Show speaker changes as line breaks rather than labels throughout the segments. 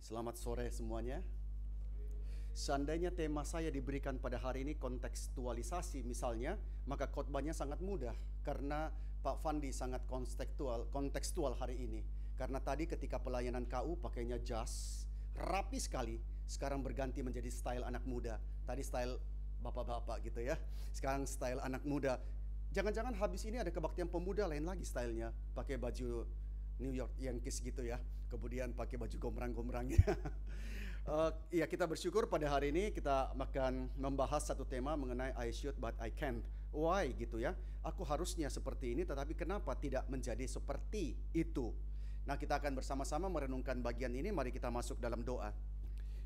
Selamat sore semuanya. Seandainya tema saya diberikan pada hari ini kontekstualisasi misalnya, maka khotbahnya sangat mudah karena Pak Fandi sangat kontekstual hari ini. Karena tadi ketika pelayanan KU pakainya jas, rapi sekali, sekarang berganti menjadi style anak muda. Tadi style bapak-bapak gitu ya, sekarang style anak muda. Jangan-jangan habis ini ada kebaktian pemuda lain lagi stylenya, pakai baju New York Yankees gitu ya, kemudian pakai baju gombrang-gombrangnya. Ya, kita bersyukur pada hari ini kita akan membahas satu tema mengenai I should but I can't. Why gitu ya, aku harusnya seperti ini tetapi kenapa tidak menjadi seperti itu. Nah, kita akan bersama-sama merenungkan bagian ini. Mari kita masuk dalam doa.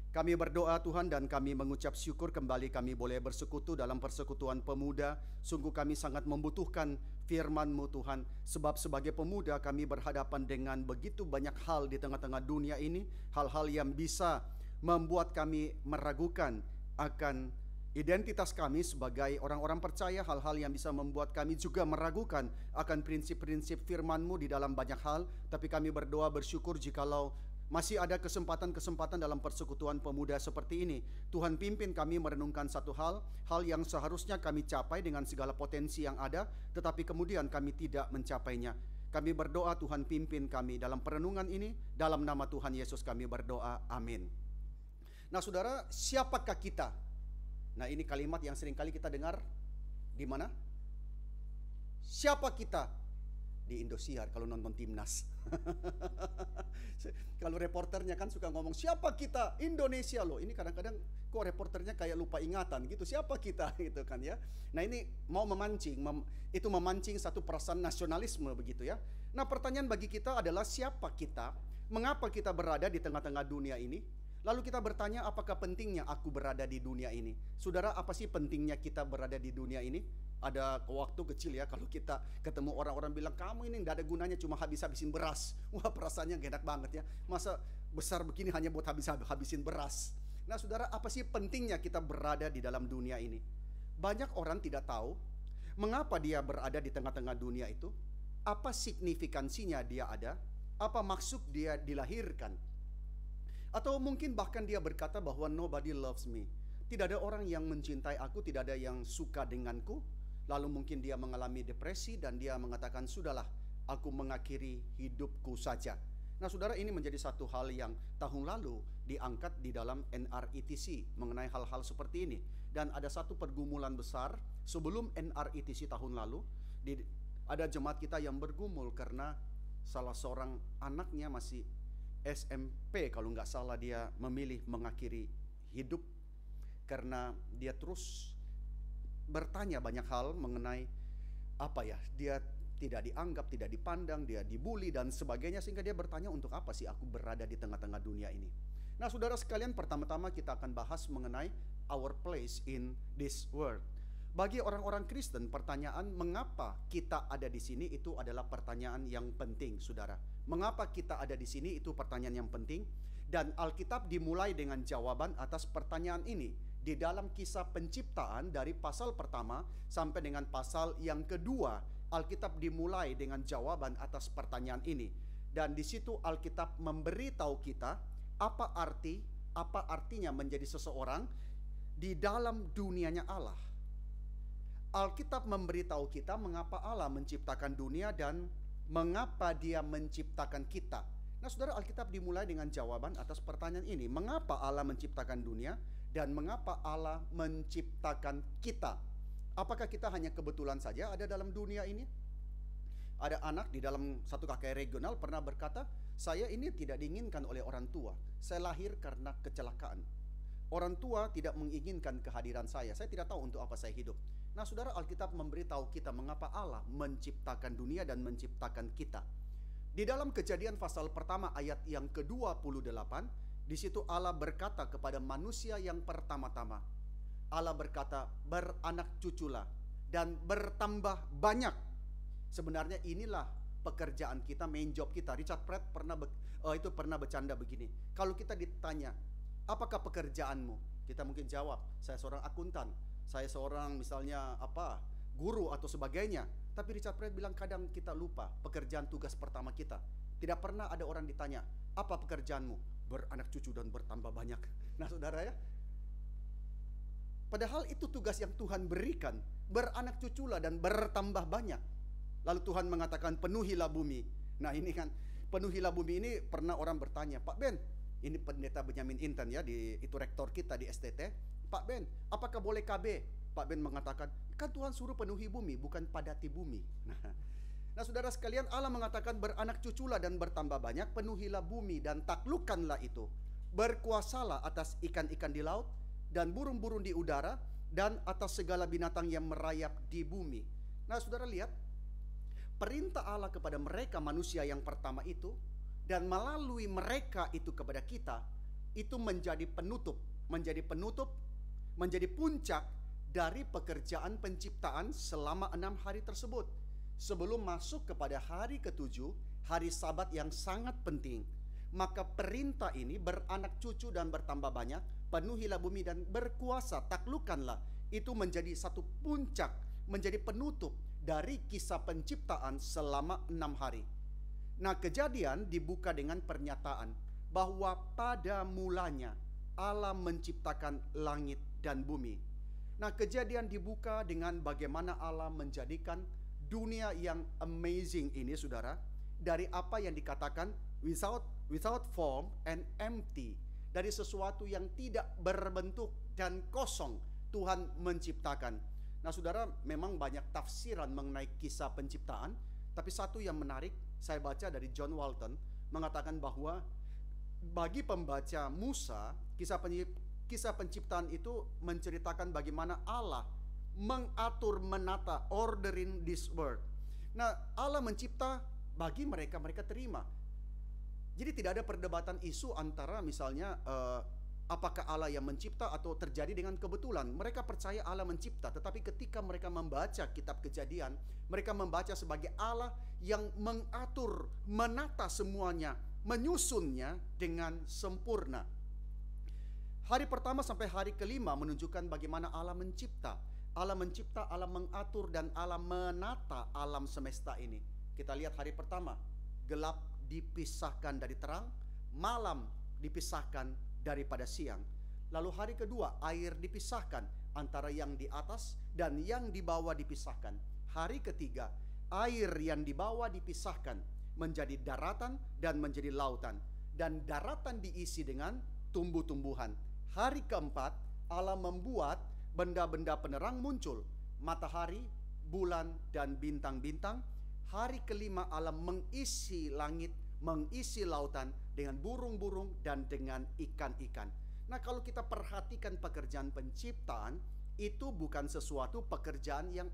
Kami berdoa Tuhan, dan kami mengucap syukur kembali kami boleh bersekutu dalam persekutuan pemuda. Sungguh kami sangat membutuhkan firman-Mu Tuhan, sebab sebagai pemuda kami berhadapan dengan begitu banyak hal di tengah-tengah dunia ini, hal-hal yang bisa membuat kami meragukan akan identitas kami sebagai orang-orang percaya, hal-hal yang bisa membuat kami juga meragukan akan prinsip-prinsip firman-Mu di dalam banyak hal. Tapi kami berdoa bersyukur jikalau masih ada kesempatan-kesempatan dalam persekutuan pemuda seperti ini. Tuhan pimpin kami merenungkan satu hal yang seharusnya kami capai dengan segala potensi yang ada, tetapi kemudian kami tidak mencapainya. Kami berdoa Tuhan pimpin kami dalam perenungan ini, dalam nama Tuhan Yesus kami berdoa, amin. Nah saudara, siapakah kita? Nah ini kalimat yang seringkali kita dengar di mana? Siapa kita? Di Indosiar kalau nonton timnas. Kalau reporternya kan suka ngomong siapa kita, Indonesia loh. Ini kadang-kadang kok reporternya kayak lupa ingatan gitu, siapa kita gitu kan ya. Nah ini mau memancing, itu memancing satu perasaan nasionalisme begitu ya. Nah pertanyaan bagi kita adalah siapa kita, mengapa kita berada di tengah-tengah dunia ini. Lalu kita bertanya, apakah pentingnya aku berada di dunia ini? Saudara, apa sih pentingnya kita berada di dunia ini? Ada waktu kecil ya, kalau kita ketemu orang-orang bilang, kamu ini gak ada gunanya, cuma habis-habisin beras. Wah, perasaannya gak enak banget ya. Masa besar begini hanya buat habisin beras. Nah saudara, apa sih pentingnya kita berada di dalam dunia ini? Banyak orang tidak tahu mengapa dia berada di tengah-tengah dunia itu. Apa signifikansinya dia ada? Apa maksud dia dilahirkan? Atau mungkin bahkan dia berkata bahwa nobody loves me. Tidak ada orang yang mencintai aku, tidak ada yang suka denganku. Lalu mungkin dia mengalami depresi dan dia mengatakan, sudahlah, aku mengakhiri hidupku saja. Nah saudara, ini menjadi satu hal yang tahun lalu diangkat di dalam NRITC mengenai hal-hal seperti ini. Dan ada satu pergumulan besar sebelum NRITC tahun lalu, ada jemaat kita yang bergumul karena salah seorang anaknya masih SMP kalau nggak salah, dia memilih mengakhiri hidup karena dia terus bertanya banyak hal mengenai apa ya, dia tidak dianggap, tidak dipandang, dia dibully dan sebagainya, sehingga dia bertanya, untuk apa sih aku berada di tengah-tengah dunia ini. Nah saudara sekalian, pertama-tama kita akan bahas mengenai our place in this world. Bagi orang-orang Kristen, pertanyaan mengapa kita ada di sini itu adalah pertanyaan yang penting, saudara. Mengapa kita ada di sini itu pertanyaan yang penting. Dan Alkitab dimulai dengan jawaban atas pertanyaan ini di dalam Kisah Penciptaan dari pasal pertama sampai dengan pasal yang kedua. Alkitab dimulai dengan jawaban atas pertanyaan ini. Dan di situ Alkitab memberitahu kita apa artinya menjadi seseorang di dalam dunianya Allah. Alkitab memberitahu kita mengapa Allah menciptakan dunia dan mengapa Dia menciptakan kita. Nah saudara, Alkitab dimulai dengan jawaban atas pertanyaan ini. Mengapa Allah menciptakan dunia dan mengapa Allah menciptakan kita? Apakah kita hanya kebetulan saja ada dalam dunia ini? Ada anak di dalam satu KKR regional pernah berkata, saya ini tidak diinginkan oleh orang tua, saya lahir karena kecelakaan. Orang tua tidak menginginkan kehadiran saya tidak tahu untuk apa saya hidup. Nah saudara, Alkitab memberitahu kita mengapa Allah menciptakan dunia dan menciptakan kita. Di dalam Kejadian pasal pertama ayat yang ke-28, di situ Allah berkata kepada manusia yang pertama-tama, Allah berkata, beranak cuculah dan bertambah banyak. Sebenarnya inilah pekerjaan kita, main job kita. Richard Pratt pernah bercanda begini, kalau kita ditanya, apakah pekerjaanmu? Kita mungkin jawab, saya seorang akuntan, saya seorang misalnya guru atau sebagainya. Tapi Richard Pratt bilang kadang kita lupa pekerjaan tugas pertama kita. Tidak pernah ada orang ditanya, apa pekerjaanmu? Beranak cucu banyak. Nah saudara ya, padahal itu tugas yang Tuhan berikan, beranak cuculah dan bertambah banyak. Lalu Tuhan mengatakan penuhilah bumi. Nah ini kan, penuhilah bumi ini pernah orang bertanya, Pak Ben, ini pendeta Benyamin Intan ya, itu rektor kita di STT. Pak Ben, apakah boleh KB? Pak Ben mengatakan, kan Tuhan suruh penuhi bumi, bukan padati bumi. Nah saudara sekalian, Allah mengatakan beranak cuculah dan bertambah banyak, penuhilah bumi dan taklukkanlah itu. Berkuasalah atas ikan-ikan di laut dan burung-burung di udara dan atas segala binatang yang merayap di bumi. Nah saudara lihat, perintah Allah kepada mereka manusia yang pertama itu, dan melalui mereka itu kepada kita, itu menjadi penutup, menjadi puncak dari pekerjaan penciptaan selama 6 hari tersebut. Sebelum masuk kepada hari ke-7, hari Sabat yang sangat penting. Maka perintah ini beranak cucu dan bertambah banyak, penuhilah bumi dan berkuasa, taklukkanlah. Itu menjadi satu puncak, menjadi penutup dari kisah penciptaan selama 6 hari. Nah Kejadian dibuka dengan pernyataan bahwa pada mulanya Allah menciptakan langit dan bumi. Nah Kejadian dibuka dengan bagaimana Allah menjadikan dunia yang amazing ini saudara, dari apa yang dikatakan without form and empty, dari sesuatu yang tidak berbentuk dan kosong Tuhan menciptakan. Nah saudara, memang banyak tafsiran mengenai kisah penciptaan, tapi satu yang menarik saya baca dari John Walton mengatakan bahwa bagi pembaca Musa, kisah penciptaan itu menceritakan bagaimana Allah mengatur, menata, ordering this world. Nah Allah mencipta, bagi mereka terima. Jadi tidak ada perdebatan isu antara misalnya apakah Allah yang mencipta atau terjadi dengan kebetulan. Mereka percaya Allah mencipta, tetapi ketika mereka membaca kitab Kejadian, mereka membaca sebagai Allah yang mengatur, menata semuanya, menyusunnya dengan sempurna. Hari pertama sampai hari kelima menunjukkan bagaimana Allah mencipta. Allah mencipta, Allah mengatur, dan Allah menata alam semesta ini. Kita lihat hari pertama, gelap dipisahkan dari terang, malam dipisahkan daripada siang. Lalu hari kedua, air dipisahkan, antara yang di atas dan yang di bawah dipisahkan. Hari ketiga, air yang di bawah dipisahkan menjadi daratan dan menjadi lautan, dan daratan diisi dengan tumbuh-tumbuhan. Hari keempat, Allah membuat benda-benda penerang muncul, matahari, bulan, dan bintang-bintang. Hari kelima Allah mengisi langit, mengisi lautan dengan burung-burung dan dengan ikan-ikan. Nah kalau kita perhatikan pekerjaan penciptaan, itu bukan sesuatu pekerjaan yang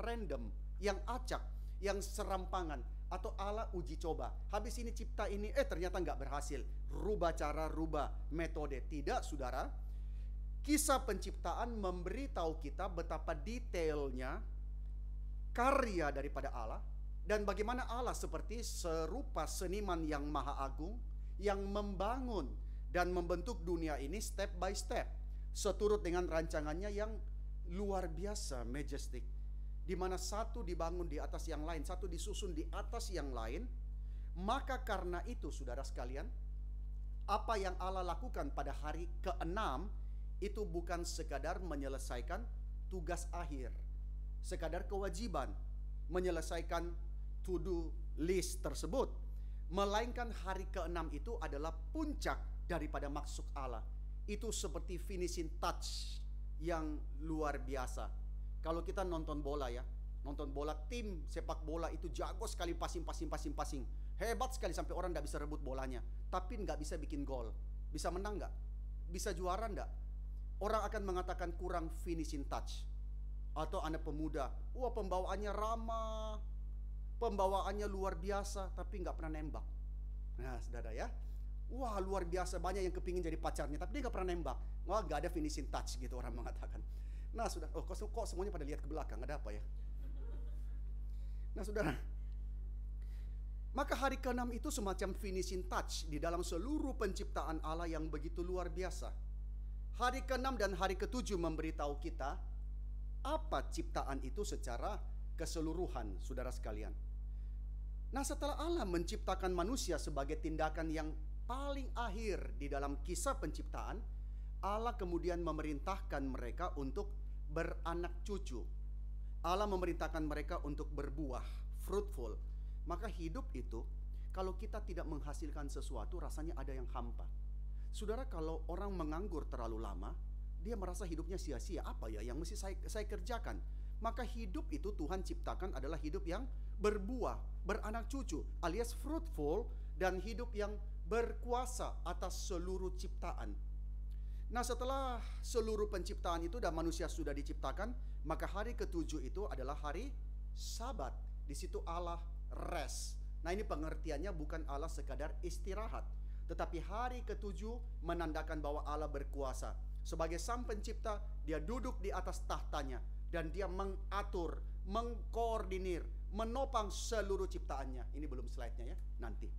random, yang acak, yang serampangan, atau Allah uji coba. Habis ini cipta ini, ternyata nggak berhasil. Rubah cara, rubah metode. Tidak saudara. Kisah penciptaan memberitahu kita betapa detailnya karya daripada Allah, dan bagaimana Allah seperti serupa seniman yang maha agung, yang membangun dan membentuk dunia ini step by step, seturut dengan rancangannya yang luar biasa, majestic, di mana satu dibangun di atas yang lain, satu disusun di atas yang lain. Maka karena itu saudara sekalian, apa yang Allah lakukan pada hari ke-6 itu bukan sekadar menyelesaikan tugas akhir, sekadar kewajiban menyelesaikan to-do list tersebut, melainkan hari ke-6 itu adalah puncak daripada maksud Allah. Itu seperti finishing touch yang luar biasa. Kalau kita nonton bola ya, nonton bola, tim sepak bola itu jago sekali passing, hebat sekali sampai orang nggak bisa rebut bolanya, tapi nggak bisa bikin gol. Bisa menang nggak? Bisa juara nggak? Orang akan mengatakan kurang finishing touch. Atau anak pemuda, wah pembawaannya ramah, pembawaannya luar biasa, tapi nggak pernah nembak. Nah saudara ya, wah luar biasa, banyak yang kepingin jadi pacarnya, tapi dia nggak pernah nembak. Wah nggak ada finishing touch gitu orang mengatakan. Nah sudah, kok semuanya pada lihat ke belakang, ada apa ya? Nah saudara, maka hari ke-6 itu semacam finishing touch di dalam seluruh penciptaan Allah yang begitu luar biasa. Hari ke-6 dan hari ke-7 memberitahu kita apa ciptaan itu secara keseluruhan, saudara sekalian. Nah setelah Allah menciptakan manusia sebagai tindakan yang paling akhir di dalam kisah penciptaan, Allah kemudian memerintahkan mereka untuk beranak cucu. Allah memerintahkan mereka untuk berbuah, fruitful. Maka hidup itu, kalau kita tidak menghasilkan sesuatu, rasanya ada yang hampa. Saudara, kalau orang menganggur terlalu lama, dia merasa hidupnya sia-sia. Apa ya yang mesti saya kerjakan? Maka hidup itu Tuhan ciptakan adalah hidup yang berbuah, beranak cucu, alias fruitful, dan hidup yang berkuasa atas seluruh ciptaan. Nah, setelah seluruh penciptaan itu dan manusia sudah diciptakan, maka hari ketujuh itu adalah hari Sabat. Di situ Allah rest. Nah, ini pengertiannya bukan Allah sekadar istirahat, tetapi hari ketujuh menandakan bahwa Allah berkuasa. Sebagai sang pencipta, dia duduk di atas tahtanya dan dia mengatur, mengkoordinir, menopang seluruh ciptaannya. Ini belum slide-nya ya, nanti.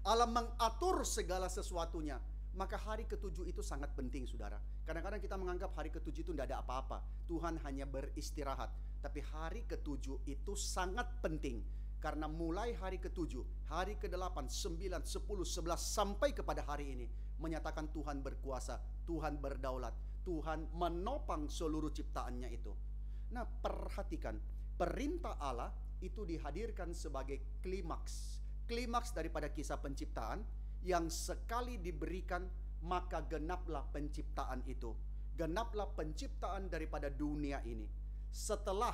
Allah mengatur segala sesuatunya. Maka hari ketujuh itu sangat penting, saudara. Kadang-kadang kita menganggap hari ketujuh itu tidak ada apa-apa. Tuhan hanya beristirahat. Tapi hari ketujuh itu sangat penting. Karena mulai hari ketujuh, hari ke-8, 9, 10, 11 sampai kepada hari ini menyatakan Tuhan berkuasa, Tuhan berdaulat, Tuhan menopang seluruh ciptaannya itu. Nah, perhatikan, perintah Allah itu dihadirkan sebagai klimaks daripada kisah penciptaan yang sekali diberikan maka genaplah penciptaan itu. Genaplah penciptaan daripada dunia ini. Setelah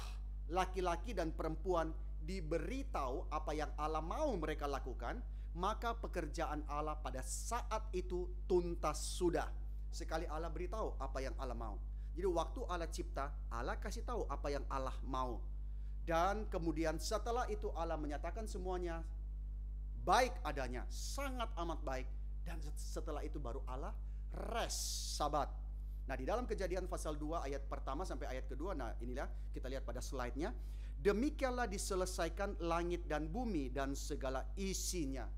laki-laki dan perempuan diberitahu apa yang Allah mau mereka lakukan, maka pekerjaan Allah pada saat itu tuntas sudah. Sekali Allah beritahu apa yang Allah mau. Jadi waktu Allah cipta, Allah kasih tahu apa yang Allah mau. Dan kemudian setelah itu Allah menyatakan semuanya baik adanya, sangat amat baik. Dan setelah itu baru Allah rest, Sabat. Nah, di dalam Kejadian pasal 2 ayat pertama sampai ayat kedua, nah inilah kita lihat pada slide-nya. Demikianlah diselesaikan langit dan bumi dan segala isinya.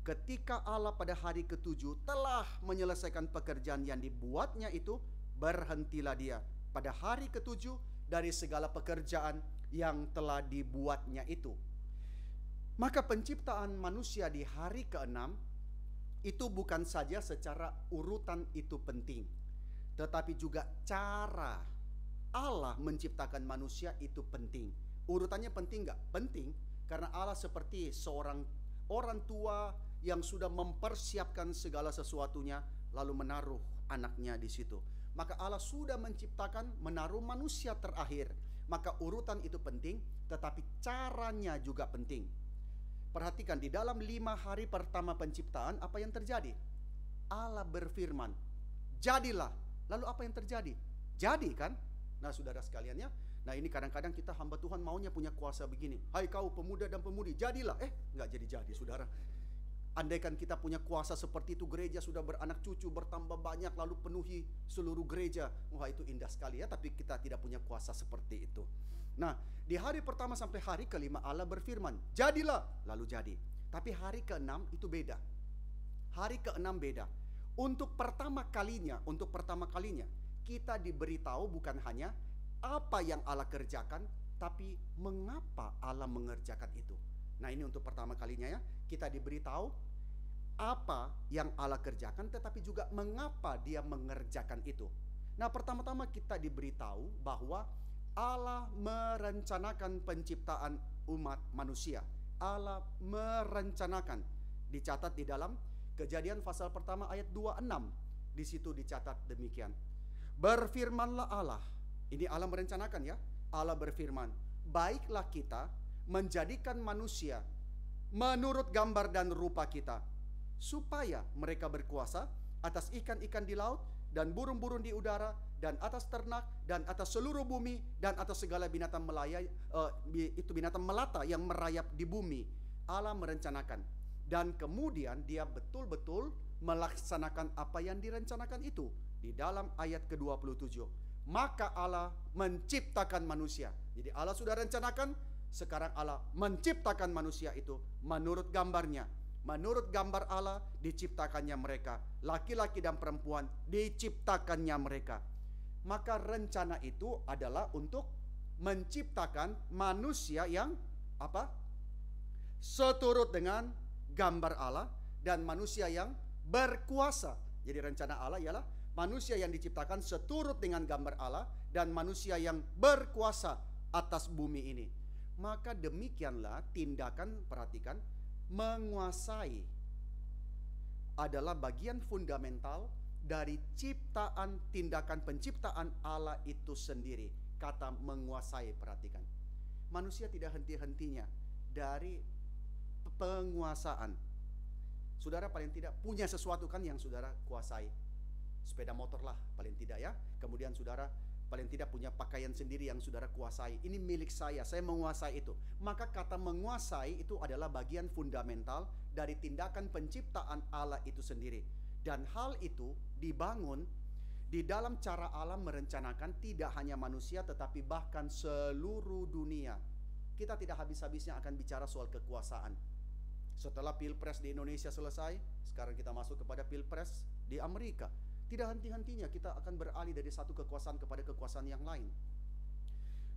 Ketika Allah pada hari ketujuh telah menyelesaikan pekerjaan yang dibuatnya itu, berhentilah dia pada hari ketujuh dari segala pekerjaan yang telah dibuatnya itu. Maka penciptaan manusia di hari ke-6 itu bukan saja secara urutan itu penting, tetapi juga cara Allah menciptakan manusia itu penting. Urutannya penting nggak? Penting, karena Allah seperti seorang orang tua yang sudah mempersiapkan segala sesuatunya, lalu menaruh anaknya di situ. Maka Allah sudah menciptakan, menaruh manusia terakhir. Maka urutan itu penting, tetapi caranya juga penting. Perhatikan, di dalam 5 hari pertama penciptaan, apa yang terjadi? Allah berfirman, jadilah. Lalu apa yang terjadi? Jadi kan? Nah, saudara sekalian ya, nah ini kadang-kadang kita hamba Tuhan maunya punya kuasa begini. Hai kau pemuda dan pemudi, jadilah. Nggak jadi-jadi, saudara. Andaikan kita punya kuasa seperti itu, gereja sudah beranak cucu, bertambah banyak, lalu penuhi seluruh gereja. Wah, itu indah sekali ya, tapi kita tidak punya kuasa seperti itu. Nah, di hari pertama sampai hari ke-5 Allah berfirman, jadilah, lalu jadi. Tapi hari ke-6 itu beda. Hari ke-6 beda. Untuk pertama kalinya kita diberitahu bukan hanya apa yang Allah kerjakan, tapi mengapa Allah mengerjakan itu. Nah, ini untuk pertama kalinya ya, kita diberitahu apa yang Allah kerjakan, tetapi juga mengapa dia mengerjakan itu. Nah, pertama-tama kita diberitahu bahwa Allah merencanakan penciptaan umat manusia. Allah merencanakan. Dicatat di dalam Kejadian pasal pertama ayat 26. Di situ dicatat demikian. Berfirmanlah Allah. Ini Allah merencanakan ya. Allah berfirman, baiklah kita menjadikan manusia menurut gambar dan rupa kita, supaya mereka berkuasa atas ikan-ikan di laut dan burung-burung di udara, dan atas ternak, dan atas seluruh bumi, dan atas segala binatang binatang melata yang merayap di bumi. Allah merencanakan. Dan kemudian dia betul-betul melaksanakan apa yang direncanakan itu. Di dalam ayat ke-27. Maka Allah menciptakan manusia. Jadi Allah sudah rencanakan, sekarang Allah menciptakan manusia itu menurut gambarnya. Menurut gambar Allah diciptakannya mereka. Laki-laki dan perempuan diciptakannya mereka. Maka rencana itu adalah untuk menciptakan manusia yang apa? Seturut dengan gambar Allah dan manusia yang berkuasa. Jadi rencana Allah ialah manusia yang diciptakan seturut dengan gambar Allah dan manusia yang berkuasa atas bumi ini. Maka demikianlah tindakan, perhatikan, menguasai adalah bagian fundamental dari ciptaan, tindakan penciptaan Allah itu sendiri. Kata menguasai, perhatikan. Manusia tidak henti-hentinya dari penguasaan. Saudara paling tidak punya sesuatu kan yang saudara kuasai. Sepeda motor lah paling tidak ya. Kemudian saudara paling tidak punya pakaian sendiri yang saudara kuasai. Ini milik saya menguasai itu. Maka kata menguasai itu adalah bagian fundamental dari tindakan penciptaan Allah itu sendiri. Dan hal itu dibangun di dalam cara Allah merencanakan tidak hanya manusia tetapi bahkan seluruh dunia. Kita tidak habis-habisnya akan bicara soal kekuasaan. Setelah Pilpres di Indonesia selesai, sekarang kita masuk kepada Pilpres di Amerika. Tidak henti-hentinya kita akan beralih dari satu kekuasaan kepada kekuasaan yang lain.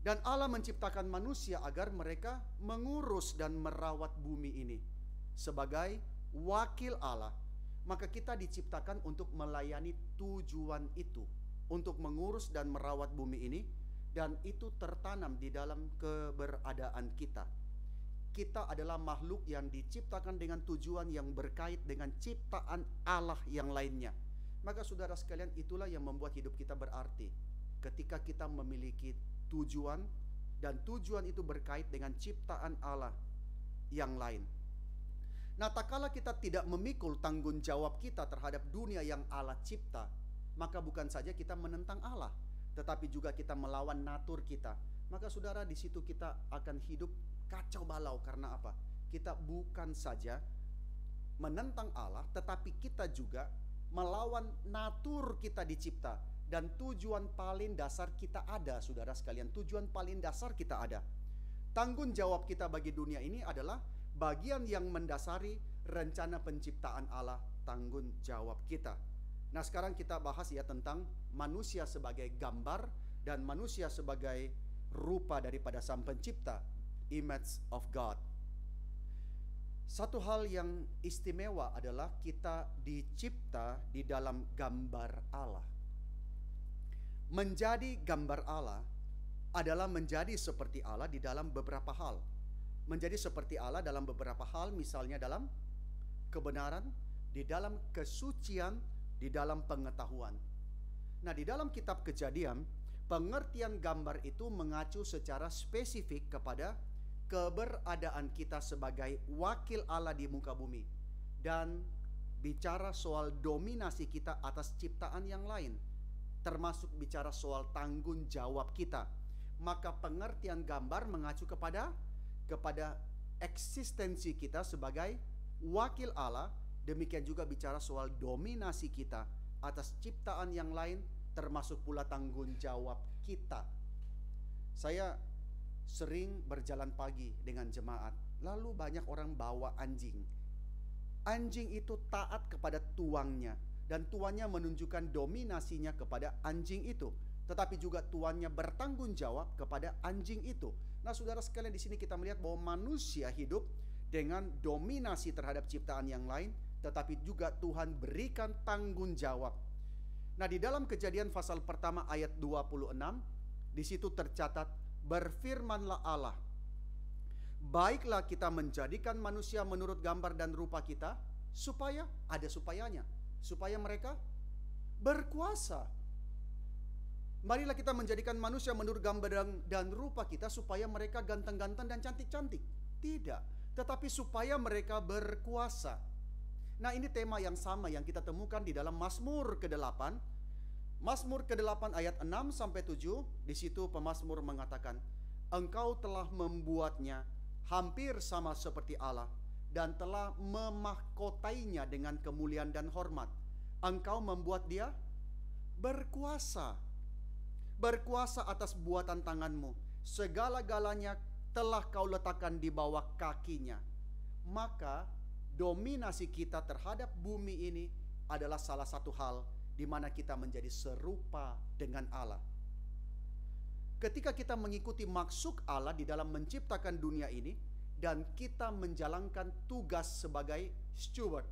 Dan Allah menciptakan manusia agar mereka mengurus dan merawat bumi ini. Sebagai wakil Allah, maka kita diciptakan untuk melayani tujuan itu, untuk mengurus dan merawat bumi ini, dan itu tertanam di dalam keberadaan kita. Kita adalah makhluk yang diciptakan dengan tujuan yang berkait dengan ciptaan Allah yang lainnya. Maka saudara sekalian, itulah yang membuat hidup kita berarti. Ketika kita memiliki tujuan, dan tujuan itu berkait dengan ciptaan Allah yang lain. Nah, tak kala kita tidak memikul tanggung jawab kita terhadap dunia yang Allah cipta, maka bukan saja kita menentang Allah, tetapi juga kita melawan natur kita. Maka saudara, di situ kita akan hidup kacau balau. Karena apa? Kita bukan saja menentang Allah, tetapi kita juga melawan natur kita dicipta. Dan tujuan paling dasar kita ada, saudara sekalian. Tujuan paling dasar kita ada. Tanggung jawab kita bagi dunia ini adalah bagian yang mendasari rencana penciptaan Allah, tanggung jawab kita. Nah, sekarang kita bahas ya tentang manusia sebagai gambar dan manusia sebagai rupa daripada Sang Pencipta, image of God. Satu hal yang istimewa adalah kita dicipta di dalam gambar Allah. Menjadi gambar Allah adalah menjadi seperti Allah di dalam beberapa hal. Menjadi seperti Allah dalam beberapa hal, misalnya dalam kebenaran, di dalam kesucian, di dalam pengetahuan. Nah, di dalam kitab Kejadian, pengertian gambar itu mengacu secara spesifik kepada keberadaan kita sebagai wakil Allah di muka bumi, dan bicara soal dominasi kita atas ciptaan yang lain, termasuk bicara soal tanggung jawab kita. Maka pengertian gambar mengacu kepada eksistensi kita sebagai wakil Allah. Demikian juga bicara soal dominasi kita atas ciptaan yang lain, termasuk pula tanggung jawab kita. Saya sering berjalan pagi dengan jemaat, lalu banyak orang bawa anjing. Anjing itu taat kepada tuannya, dan tuannya menunjukkan dominasinya kepada anjing itu. Tetapi juga tuannya bertanggung jawab kepada anjing itu. Nah, saudara sekalian, di sini kita melihat bahwa manusia hidup dengan dominasi terhadap ciptaan yang lain, tetapi juga Tuhan berikan tanggung jawab. Nah, di dalam Kejadian pasal pertama ayat 26, di situ tercatat, berfirmanlah Allah, baiklah kita menjadikan manusia menurut gambar dan rupa kita, supaya, ada supayanya, supaya mereka berkuasa. Marilah kita menjadikan manusia menurut gambar dan rupa kita, supaya mereka ganteng-ganteng dan cantik-cantik. Tidak, tetapi supaya mereka berkuasa. Nah, ini tema yang sama yang kita temukan di dalam Mazmur ke-8. Mazmur ke-8 ayat 6-7, di situ pemazmur mengatakan, Engkau telah membuatnya hampir sama seperti Allah, dan telah memahkotainya dengan kemuliaan dan hormat. Engkau membuat dia berkuasa. Berkuasa atas buatan tanganmu. Segala-galanya telah kau letakkan di bawah kakinya. Maka dominasi kita terhadap bumi ini adalah salah satu hal di mana kita menjadi serupa dengan Allah. Ketika kita mengikuti maksud Allah di dalam menciptakan dunia ini, dan kita menjalankan tugas sebagai steward,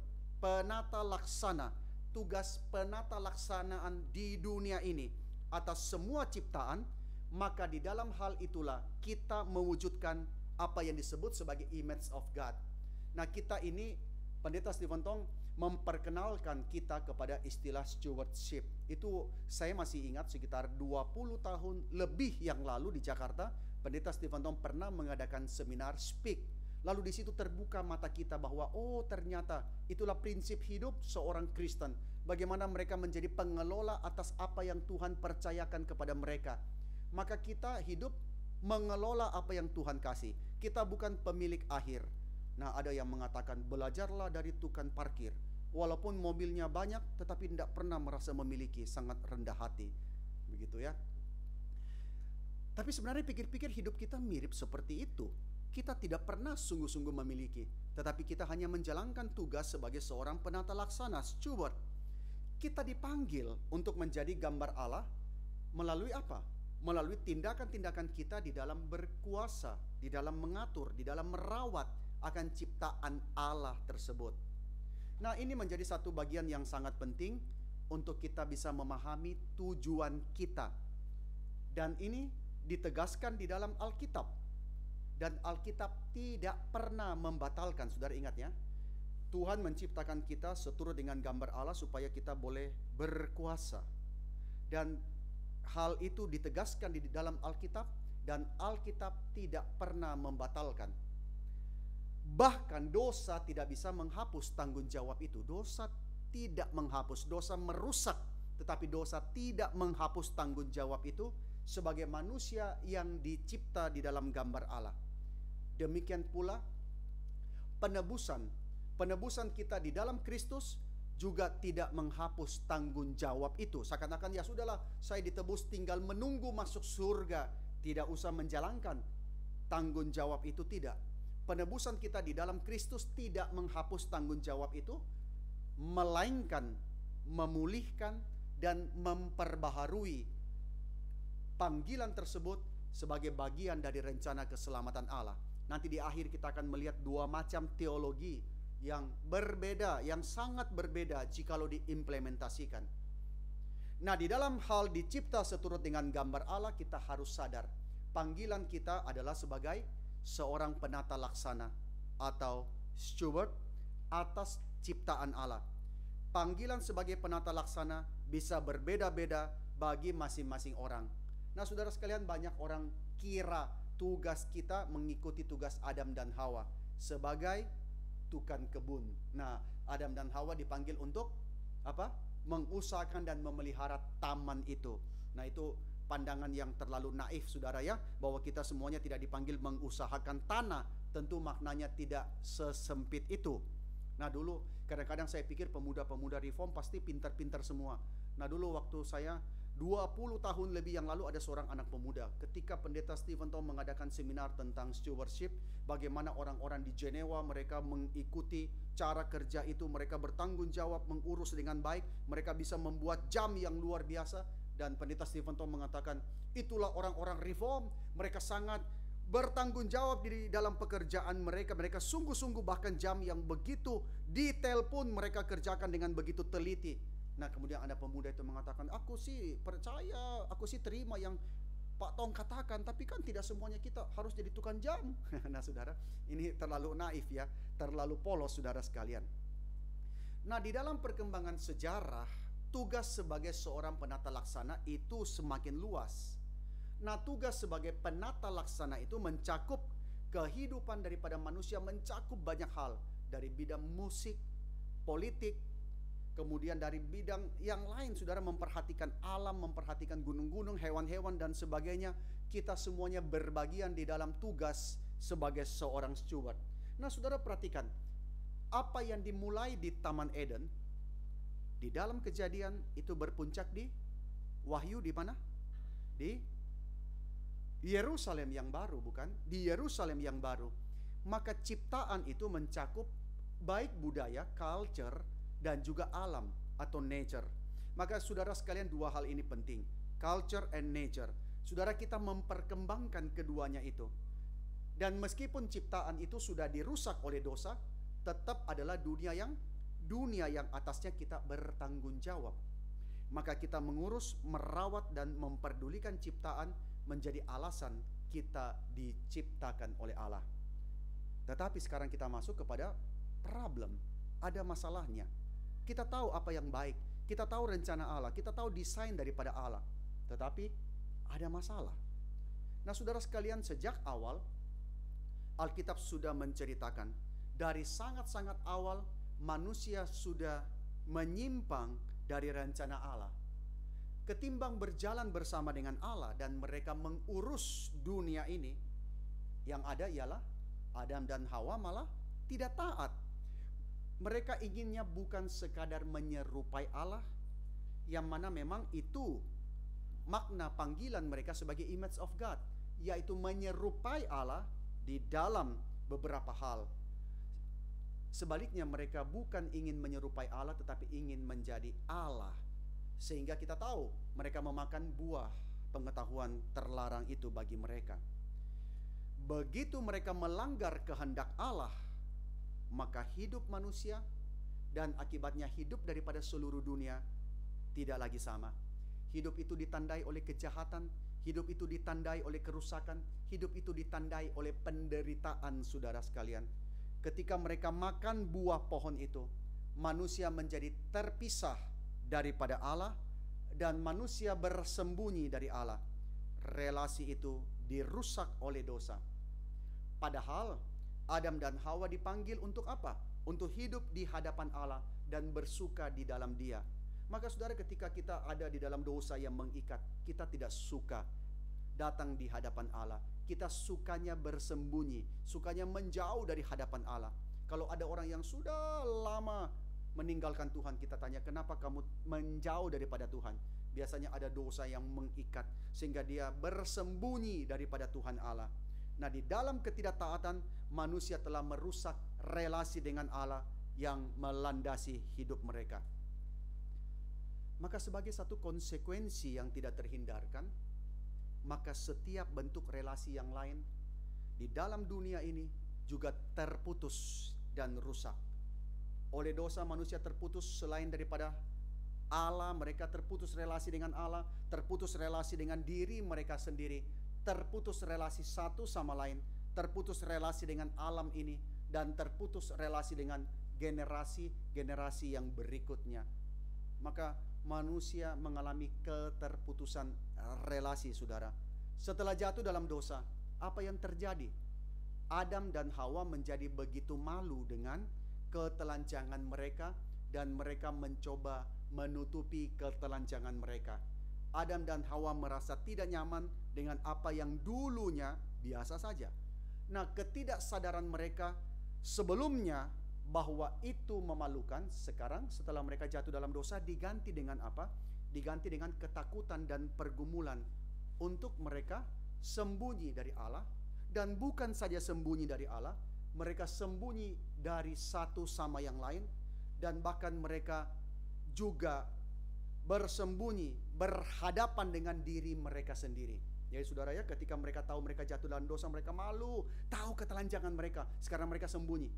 penata laksana, tugas penata laksanaan di dunia ini atas semua ciptaan, maka di dalam hal itulah kita mewujudkan apa yang disebut sebagai image of God. Nah, kita ini, Pendeta Stephen Tong memperkenalkan kita kepada istilah stewardship. Itu saya masih ingat sekitar 20 tahun lebih yang lalu di Jakarta, Pendeta Stephen Tong pernah mengadakan seminar Speak. Lalu di situ terbuka mata kita bahwa oh ternyata itulah prinsip hidup seorang Kristen. Bagaimana mereka menjadi pengelola atas apa yang Tuhan percayakan kepada mereka. Maka kita hidup mengelola apa yang Tuhan kasih. Kita bukan pemilik akhir. Nah, ada yang mengatakan belajarlah dari tukang parkir. Walaupun mobilnya banyak, tetapi tidak pernah merasa memiliki, sangat rendah hati. Begitu ya. Tapi sebenarnya pikir-pikir hidup kita mirip seperti itu. Kita tidak pernah sungguh-sungguh memiliki, tetapi kita hanya menjalankan tugas sebagai seorang penata laksana, steward. Kita dipanggil untuk menjadi gambar Allah melalui apa? Melalui tindakan-tindakan kita di dalam berkuasa, di dalam mengatur, di dalam merawat akan ciptaan Allah tersebut. Nah, ini menjadi satu bagian yang sangat penting untuk kita bisa memahami tujuan kita. Dan ini ditegaskan di dalam Alkitab. Dan Alkitab tidak pernah membatalkan, saudara ingat ya. Tuhan menciptakan kita seturut dengan gambar Allah supaya kita boleh berkuasa. Dan hal itu ditegaskan di dalam Alkitab, dan Alkitab tidak pernah membatalkan. Bahkan dosa tidak bisa menghapus tanggung jawab itu. Dosa tidak menghapus, dosa merusak, tetapi dosa tidak menghapus tanggung jawab itu sebagai manusia yang dicipta di dalam gambar Allah. Demikian pula penebusan kita di dalam Kristus juga tidak menghapus tanggung jawab itu. Seakan-akan ya sudahlah, saya ditebus tinggal menunggu masuk surga, tidak usah menjalankan tanggung jawab itu. Tidak. Penebusan kita di dalam Kristus tidak menghapus tanggung jawab itu, melainkan memulihkan dan memperbaharui panggilan tersebut sebagai bagian dari rencana keselamatan Allah. Nanti di akhir kita akan melihat dua macam teologi yang berbeda, yang sangat berbeda jikalau diimplementasikan. Nah, di dalam hal dicipta seturut dengan gambar Allah, kita harus sadar panggilan kita adalah sebagai seorang penata laksana atau steward atas ciptaan Allah. Panggilan sebagai penata laksana bisa berbeda-beda bagi masing-masing orang. Nah, saudara sekalian, banyak orang kira tugas kita mengikuti tugas Adam dan Hawa sebagai tukang kebun. Nah, Adam dan Hawa dipanggil untuk apa? Mengusahakan dan memelihara taman itu. Nah, itu pandangan yang terlalu naif, saudara ya, bahwa kita semuanya tidak dipanggil mengusahakan tanah. Tentu maknanya tidak sesempit itu. Nah, dulu kadang-kadang saya pikir pemuda-pemuda reform pasti pintar-pintar semua. Nah, dulu waktu saya 20 tahun lebih yang lalu ada seorang anak pemuda. Ketika Pendeta Stephen Tong mengadakan seminar tentang stewardship, bagaimana orang-orang di Jenewa mereka mengikuti cara kerja itu, mereka bertanggung jawab, mengurus dengan baik, mereka bisa membuat jam yang luar biasa. Dan Pendeta Stephen Tong mengatakan, itulah orang-orang reform, mereka sangat bertanggung jawab di dalam pekerjaan mereka. Mereka sungguh-sungguh, bahkan jam yang begitu detail pun mereka kerjakan dengan begitu teliti. Nah, kemudian ada pemuda itu mengatakan, aku sih percaya, aku sih terima yang Pak Tong katakan, tapi kan tidak semuanya kita harus jadi tukang jam. Nah, saudara, ini terlalu naif ya, terlalu polos, saudara sekalian. Nah, di dalam perkembangan sejarah, tugas sebagai seorang penata laksana itu semakin luas. Nah, tugas sebagai penata laksana itu mencakup kehidupan daripada manusia, mencakup banyak hal. Dari bidang musik, politik, kemudian dari bidang yang lain, saudara, memperhatikan alam, memperhatikan gunung-gunung, hewan-hewan, dan sebagainya. Kita semuanya berbagian di dalam tugas sebagai seorang steward. Nah, saudara perhatikan, apa yang dimulai di Taman Eden, di dalam Kejadian itu berpuncak di Wahyu di mana? Di Yerusalem yang baru, bukan? Di Yerusalem yang baru. Maka ciptaan itu mencakup baik budaya, culture, dan juga alam atau nature. Maka saudara sekalian, dua hal ini penting, culture and nature. Saudara, kita memperkembangkan keduanya itu. Dan meskipun ciptaan itu sudah dirusak oleh dosa, tetap adalah dunia yang dunia yang atasnya kita bertanggung jawab. Maka kita mengurus, merawat, dan memperdulikan ciptaan menjadi alasan kita diciptakan oleh Allah. Tetapi sekarang kita masuk kepada problem, ada masalahnya. Kita tahu apa yang baik, kita tahu rencana Allah, kita tahu desain daripada Allah, tetapi ada masalah. Nah, saudara sekalian, sejak awal Alkitab sudah menceritakan dari sangat-sangat awal manusia sudah menyimpang dari rencana Allah. Ketimbang berjalan bersama dengan Allah dan mereka mengurus dunia ini, yang ada ialah Adam dan Hawa malah tidak taat. Mereka inginnya bukan sekadar menyerupai Allah, yang mana memang itu makna panggilan mereka sebagai image of God, yaitu menyerupai Allah di dalam beberapa hal. Sebaliknya mereka bukan ingin menyerupai Allah, tetapi ingin menjadi Allah. Sehingga kita tahu mereka memakan buah pengetahuan terlarang itu bagi mereka. Begitu mereka melanggar kehendak Allah, maka hidup manusia dan akibatnya hidup daripada seluruh dunia tidak lagi sama. Hidup itu ditandai oleh kejahatan, hidup itu ditandai oleh kerusakan, hidup itu ditandai oleh penderitaan, saudara sekalian. Ketika mereka makan buah pohon itu, manusia menjadi terpisah daripada Allah dan manusia bersembunyi dari Allah. Relasi itu dirusak oleh dosa. Padahal Adam dan Hawa dipanggil untuk apa? Untuk hidup di hadapan Allah dan bersuka di dalam Dia. Maka saudara, ketika kita ada di dalam dosa yang mengikat, kita tidak suka datang di hadapan Allah. Kita sukanya bersembunyi, sukanya menjauh dari hadapan Allah. Kalau ada orang yang sudah lama meninggalkan Tuhan, kita tanya, kenapa kamu menjauh daripada Tuhan? Biasanya ada dosa yang mengikat sehingga dia bersembunyi daripada Tuhan Allah. Nah, di dalam ketidaktaatan, manusia telah merusak relasi dengan Allah yang melandasi hidup mereka. Maka sebagai satu konsekuensi yang tidak terhindarkan, maka setiap bentuk relasi yang lain di dalam dunia ini juga terputus dan rusak. Oleh dosa manusia terputus selain daripada Allah, mereka terputus relasi dengan Allah, terputus relasi dengan diri mereka sendiri, terputus relasi satu sama lain, terputus relasi dengan alam ini, dan terputus relasi dengan generasi-generasi yang berikutnya. Maka manusia mengalami keterputusan relasi, saudara. Setelah jatuh dalam dosa, apa yang terjadi? Adam dan Hawa menjadi begitu malu dengan ketelanjangan mereka, dan mereka mencoba menutupi ketelanjangan mereka. Adam dan Hawa merasa tidak nyaman dengan apa yang dulunya biasa saja. Nah, ketidaksadaran mereka sebelumnya bahwa itu memalukan, sekarang setelah mereka jatuh dalam dosa diganti dengan apa? Diganti dengan ketakutan dan pergumulan untuk mereka sembunyi dari Allah. Dan bukan saja sembunyi dari Allah, mereka sembunyi dari satu sama yang lain, dan bahkan mereka juga bersembunyi, berhadapan dengan diri mereka sendiri. Jadi saudara ya, ketika mereka tahu mereka jatuh dalam dosa, mereka malu, tahu ketelanjangan mereka. Sekarang mereka sembunyi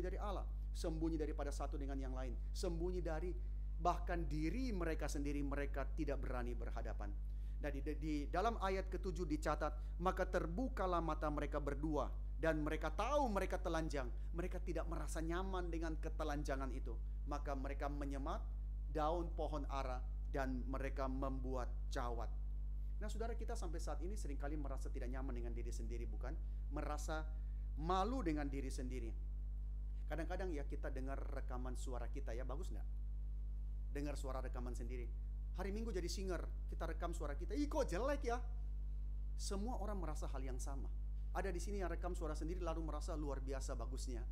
dari Allah, sembunyi daripada satu dengan yang lain, sembunyi dari bahkan diri mereka sendiri. Mereka tidak berani berhadapan. Nah, di dalam ayat ke-7 dicatat, maka terbukalah mata mereka berdua, dan mereka tahu mereka telanjang. Mereka tidak merasa nyaman dengan ketelanjangan itu. Maka mereka menyemat daun pohon ara dan mereka membuat cawat. Nah, saudara, kita sampai saat ini seringkali merasa tidak nyaman dengan diri sendiri, bukan? Merasa malu dengan diri sendiri. Kadang-kadang ya kita dengar rekaman suara kita, ya bagus nggak? Dengar suara rekaman sendiri. Hari Minggu jadi singer, kita rekam suara kita, ih kok jelek ya? Semua orang merasa hal yang sama. Ada di sini yang rekam suara sendiri lalu merasa luar biasa bagusnya.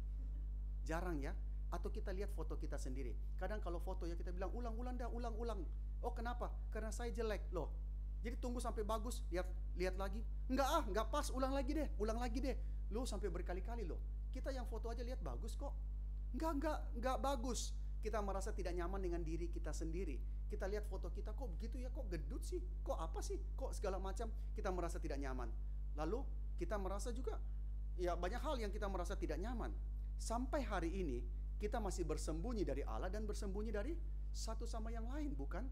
Jarang ya? Atau kita lihat foto kita sendiri. Kadang kalau foto ya kita bilang ulang-ulang dah, ulang-ulang. Oh kenapa? Karena saya jelek loh. Jadi tunggu sampai bagus, lihat lagi. Enggak pas, ulang lagi deh. Loh, sampai berkali-kali loh. Kita yang foto aja lihat bagus kok. Enggak bagus. Kita merasa tidak nyaman dengan diri kita sendiri. Kita lihat foto kita, kok begitu ya, kok gendut sih, kok apa sih, kok segala macam. Kita merasa tidak nyaman. Lalu kita merasa juga ya banyak hal yang kita merasa tidak nyaman. Sampai hari ini Kita masih bersembunyi dari Allah dan bersembunyi dari satu sama yang lain, bukan?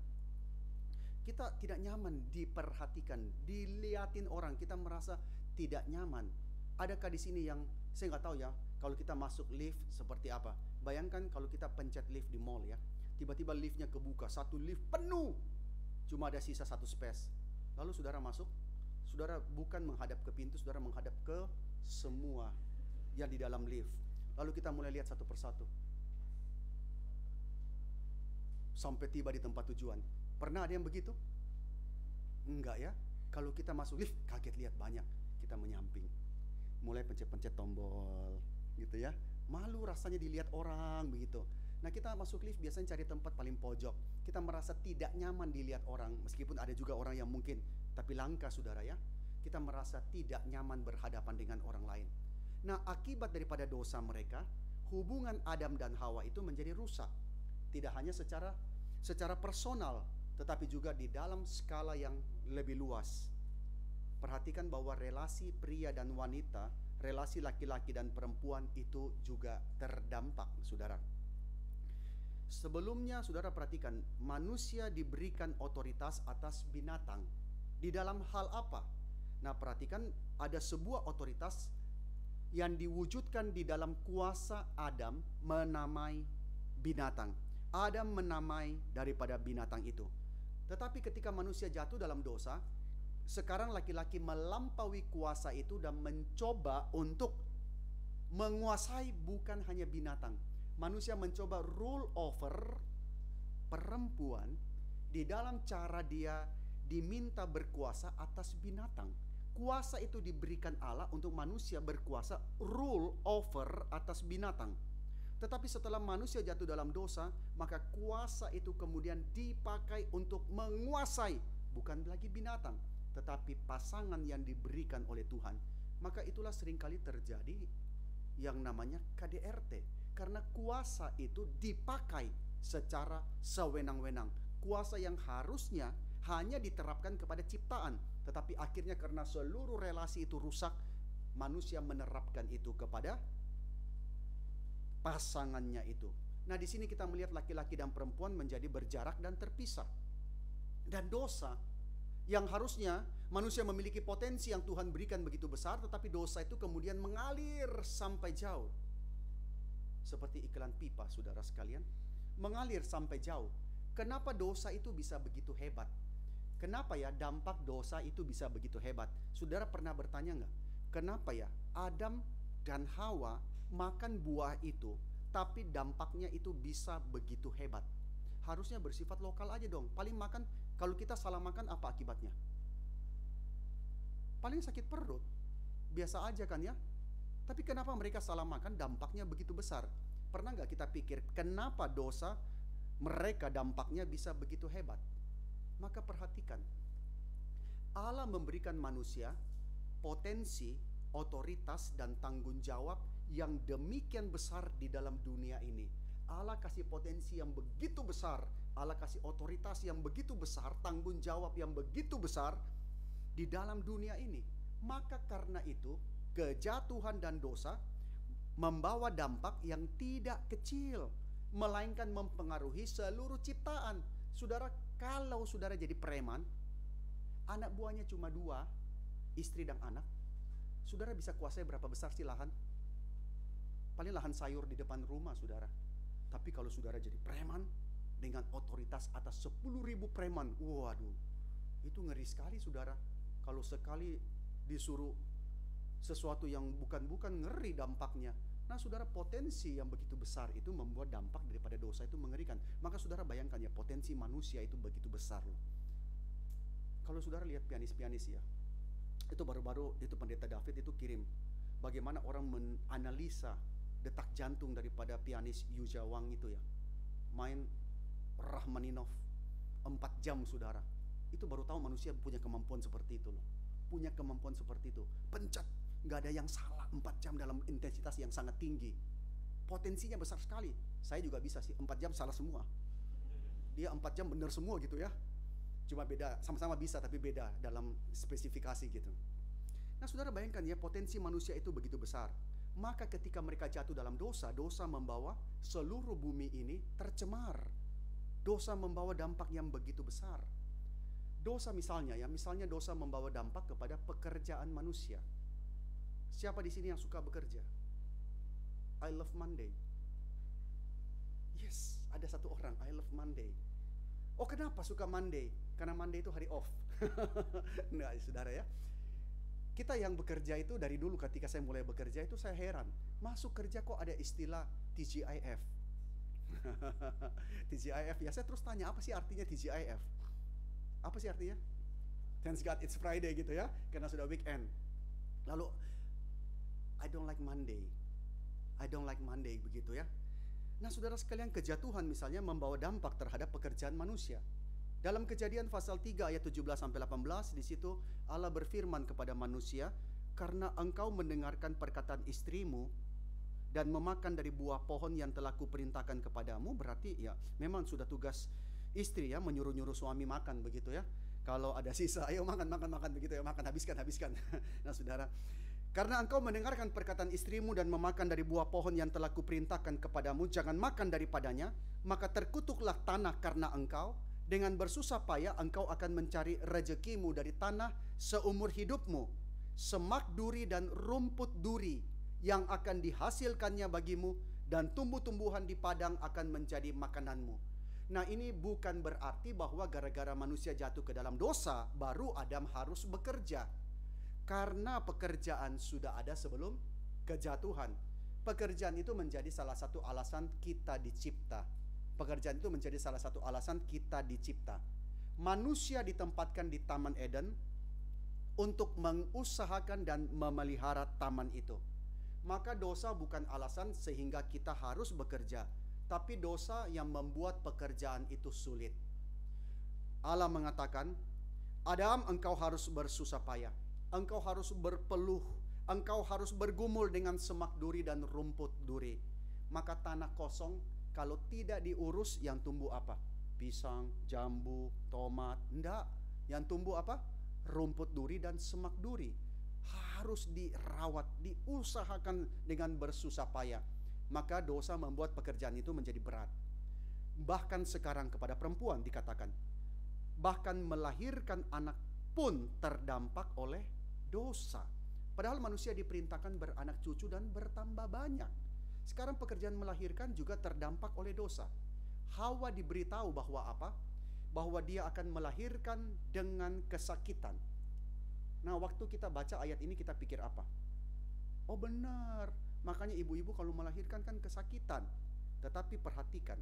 Kita tidak nyaman diperhatikan, diliatin orang, kita merasa tidak nyaman. Adakah di sini yang, saya nggak tahu ya, kalau kita masuk lift seperti apa? Bayangkan kalau kita pencet lift di mall ya, tiba-tiba liftnya kebuka, satu lift penuh, cuma ada sisa satu space. Lalu saudara masuk, saudara bukan menghadap ke pintu, saudara menghadap ke semua yang di dalam lift. Lalu kita mulai lihat satu persatu sampai tiba di tempat tujuan. Pernah ada yang begitu? Enggak ya? Kalau kita masuk lift, kaget lihat banyak, kita menyamping, mulai pencet-pencet tombol gitu ya. Malu rasanya dilihat orang begitu. Nah, kita masuk lift biasanya cari tempat paling pojok. Kita merasa tidak nyaman dilihat orang, meskipun ada juga orang yang mungkin, tapi langka saudara ya. Kita merasa tidak nyaman berhadapan dengan orang lain. Nah, akibat daripada dosa mereka, hubungan Adam dan Hawa itu menjadi rusak. Tidak hanya secara personal, tetapi juga di dalam skala yang lebih luas. Perhatikan bahwa relasi pria dan wanita, relasi laki-laki dan perempuan itu juga terdampak, saudara. Sebelumnya, saudara perhatikan, manusia diberikan otoritas atas binatang. Di dalam hal apa? Nah, perhatikan, ada sebuah otoritas yang diwujudkan di dalam kuasa Adam menamai binatang. Adam menamai daripada binatang itu. Tetapi ketika manusia jatuh dalam dosa, sekarang laki-laki melampaui kuasa itu dan mencoba untuk menguasai bukan hanya binatang. Manusia mencoba rule over perempuan di dalam cara dia diminta berkuasa atas binatang. Kuasa itu diberikan Allah untuk manusia berkuasa rule over atas binatang. Tetapi setelah manusia jatuh dalam dosa, maka kuasa itu kemudian dipakai untuk menguasai bukan lagi binatang, tetapi pasangan yang diberikan oleh Tuhan. Maka itulah seringkali terjadi yang namanya KDRT, karena kuasa itu dipakai secara sewenang-wenang. Kuasa yang harusnya hanya diterapkan kepada ciptaan, tetapi akhirnya karena seluruh relasi itu rusak, manusia menerapkan itu kepada pasangannya itu. Nah, di sini kita melihat laki-laki dan perempuan menjadi berjarak dan terpisah. Dan dosa yang harusnya manusia memiliki potensi yang Tuhan berikan begitu besar, tetapi dosa itu kemudian mengalir sampai jauh. Seperti iklan pipa, saudara sekalian, mengalir sampai jauh. Kenapa dosa itu bisa begitu hebat? Kenapa ya dampak dosa itu bisa begitu hebat? Saudara pernah bertanya nggak? Kenapa ya Adam dan Hawa makan buah itu, tapi dampaknya itu bisa begitu hebat? Harusnya bersifat lokal aja dong. Paling makan, kalau kita salah makan apa akibatnya? Paling sakit perut. Biasa aja kan ya? Tapi kenapa mereka salah makan dampaknya begitu besar? Pernah nggak kita pikir kenapa dosa mereka dampaknya bisa begitu hebat? Maka perhatikan, Allah memberikan manusia potensi, otoritas, dan tanggung jawab yang demikian besar di dalam dunia ini. Allah kasih potensi yang begitu besar, Allah kasih otoritas yang begitu besar, tanggung jawab yang begitu besar di dalam dunia ini. Maka karena itu, kejatuhan dan dosa membawa dampak yang tidak kecil, melainkan mempengaruhi seluruh ciptaan. Saudara, kalau saudara jadi preman, anak buahnya cuma 2, istri dan anak, saudara bisa kuasai berapa besar sih lahan? Paling lahan sayur di depan rumah saudara. Tapi kalau saudara jadi preman dengan otoritas atas 10.000 preman, waduh, itu ngeri sekali saudara. Kalau sekali disuruh sesuatu yang bukan-bukan, ngeri dampaknya. Nah saudara, potensi yang begitu besar itu membuat dampak daripada dosa itu mengerikan. Maka saudara bayangkan ya, potensi manusia itu begitu besar loh. Kalau saudara lihat pianis-pianis ya, itu baru-baru itu pendeta David itu kirim bagaimana orang menganalisa detak jantung daripada pianis Yuja Wang itu ya, main Rachmaninov 4 jam saudara. Itu baru tahu manusia punya kemampuan seperti itu loh. Punya kemampuan seperti itu, pencet, nggak ada yang salah 4 jam dalam intensitas yang sangat tinggi. Potensinya besar sekali. Saya juga bisa sih 4 jam salah semua, dia 4 jam benar semua gitu ya. Cuma beda, sama-sama bisa tapi beda dalam spesifikasi gitu. Nah saudara bayangkan ya, potensi manusia itu begitu besar. Maka ketika mereka jatuh dalam dosa, dosa membawa seluruh bumi ini tercemar. Dosa membawa dampak yang begitu besar. Dosa misalnya dosa membawa dampak kepada pekerjaan manusia. Siapa di sini yang suka bekerja? I love Monday. Yes, ada satu orang, I love Monday. Oh, kenapa suka Monday? Karena Monday itu hari off. Nah, saudara ya. Kita yang bekerja itu dari dulu ketika saya mulai bekerja itu saya heran. Masuk kerja kok ada istilah TGIF. TGIF ya, saya terus tanya apa sih artinya TGIF? Apa sih artinya? Thanks God it's Friday gitu ya, karena sudah weekend. Lalu I don't like Monday. I don't like Monday begitu ya. Nah, saudara sekalian, kejatuhan misalnya membawa dampak terhadap pekerjaan manusia. Dalam Kejadian pasal 3 ayat 17-18 di situ Allah berfirman kepada manusia, "Karena engkau mendengarkan perkataan istrimu dan memakan dari buah pohon yang telah kuperintahkan kepadamu," berarti ya memang sudah tugas istri ya menyuruh-nyuruh suami makan begitu ya. Kalau ada sisa, ayo makan begitu ya, makan habiskan. Nah, saudara, "Karena engkau mendengarkan perkataan istrimu dan memakan dari buah pohon yang telah kuperintahkan kepadamu, jangan makan daripadanya, maka terkutuklah tanah karena engkau. Dengan bersusah payah engkau akan mencari rezekimu dari tanah seumur hidupmu. Semak duri dan rumput duri yang akan dihasilkannya bagimu, dan tumbuh-tumbuhan di padang akan menjadi makananmu." Nah, ini bukan berarti bahwa gara-gara manusia jatuh ke dalam dosa, baru Adam harus bekerja. Karena pekerjaan sudah ada sebelum kejatuhan. Pekerjaan itu menjadi salah satu alasan kita dicipta. Pekerjaan itu menjadi salah satu alasan kita dicipta. Manusia ditempatkan di Taman Eden untuk mengusahakan dan memelihara taman itu. Maka dosa bukan alasan sehingga kita harus bekerja, tapi dosa yang membuat pekerjaan itu sulit. Allah mengatakan, "Adam, engkau harus bersusah payah. Engkau harus berpeluh. Engkau harus bergumul dengan semak duri dan rumput duri." Maka tanah kosong kalau tidak diurus, yang tumbuh apa? Pisang, jambu, tomat. Enggak. Yang tumbuh apa? Rumput duri dan semak duri. Harus dirawat, diusahakan dengan bersusah payah. Maka dosa membuat pekerjaan itu menjadi berat. Bahkan sekarang kepada perempuan dikatakan, bahkan melahirkan anak pun terdampak oleh dosa. Padahal manusia diperintahkan beranak cucu dan bertambah banyak. Sekarang pekerjaan melahirkan juga terdampak oleh dosa. Hawa diberitahu bahwa apa? Bahwa dia akan melahirkan dengan kesakitan. Nah, waktu kita baca ayat ini kita pikir apa? Oh, benar. Makanya ibu-ibu kalau melahirkan kan kesakitan. Tetapi perhatikan,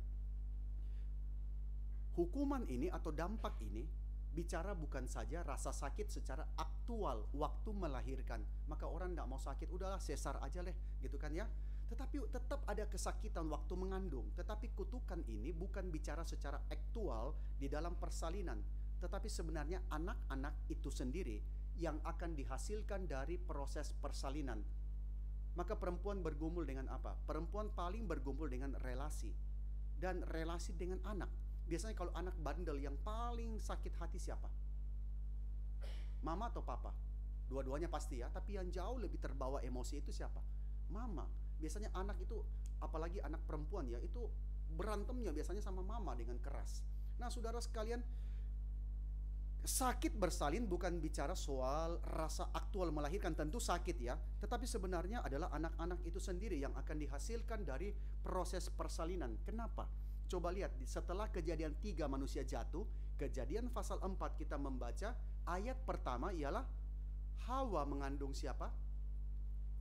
hukuman ini atau dampak ini bicara bukan saja rasa sakit secara aktual waktu melahirkan. Maka orang tidak mau sakit, udahlah sesar aja leh, gitu kan ya. Tetapi tetap ada kesakitan waktu mengandung. Tetapi kutukan ini bukan bicara secara aktual di dalam persalinan, tetapi sebenarnya anak-anak itu sendiri yang akan dihasilkan dari proses persalinan. Maka perempuan bergumul dengan apa? Perempuan paling bergumul dengan relasi, dan relasi dengan anak. Biasanya kalau anak bandel, yang paling sakit hati siapa? Mama atau papa? Dua-duanya pasti ya, tapi yang jauh lebih terbawa emosi itu siapa? Mama. Biasanya anak itu, apalagi anak perempuan ya, itu berantemnya biasanya sama mama dengan keras. Nah, saudara sekalian, sakit bersalin bukan bicara soal rasa aktual melahirkan, tentu sakit ya, tetapi sebenarnya adalah anak-anak itu sendiri yang akan dihasilkan dari proses persalinan. Kenapa? Coba lihat, setelah Kejadian 3 manusia jatuh, Kejadian pasal 4 kita membaca ayat pertama ialah Hawa mengandung siapa?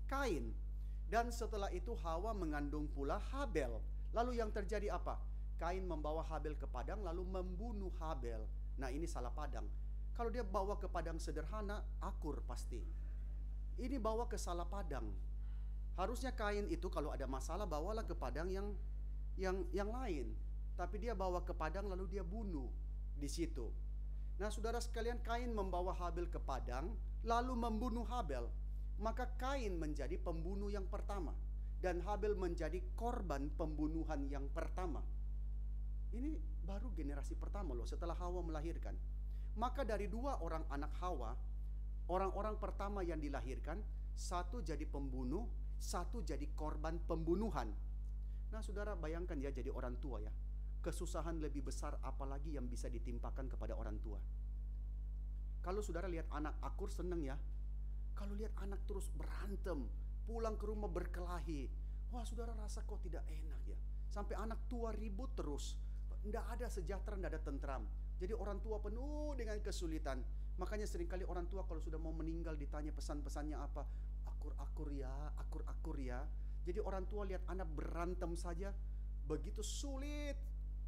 Kain. Dan setelah itu Hawa mengandung pula Habel. Lalu yang terjadi apa? Kain membawa Habel ke padang lalu membunuh Habel. Nah, ini salah padang. Kalau dia bawa ke padang sederhana, akur pasti. Ini bawa ke salah padang. Harusnya Kain itu kalau ada masalah bawalah ke padang yang lain. Tapi dia bawa ke padang lalu dia bunuh di situ. Nah, saudara sekalian, Kain membawa Habel ke padang lalu membunuh Habel. Maka Kain menjadi pembunuh yang pertama dan Habel menjadi korban pembunuhan yang pertama. Ini baru generasi pertama loh setelah Hawa melahirkan. Maka dari 2 orang anak Hawa, orang-orang pertama yang dilahirkan, satu jadi pembunuh, satu jadi korban pembunuhan. Nah, saudara bayangkan ya, jadi orang tua ya, kesusahan lebih besar apalagi yang bisa ditimpakan kepada orang tua. Kalau saudara lihat anak akur seneng ya, kalau lihat anak terus berantem, pulang ke rumah berkelahi, wah saudara rasa kok tidak enak ya. Sampai anak tua ribut terus, tidak ada sejahtera, tidak ada tentram. Jadi orang tua penuh dengan kesulitan. Makanya seringkali orang tua kalau sudah mau meninggal ditanya pesan-pesannya apa, akur-akur ya, akur-akur ya. Jadi orang tua lihat anak berantem saja begitu sulit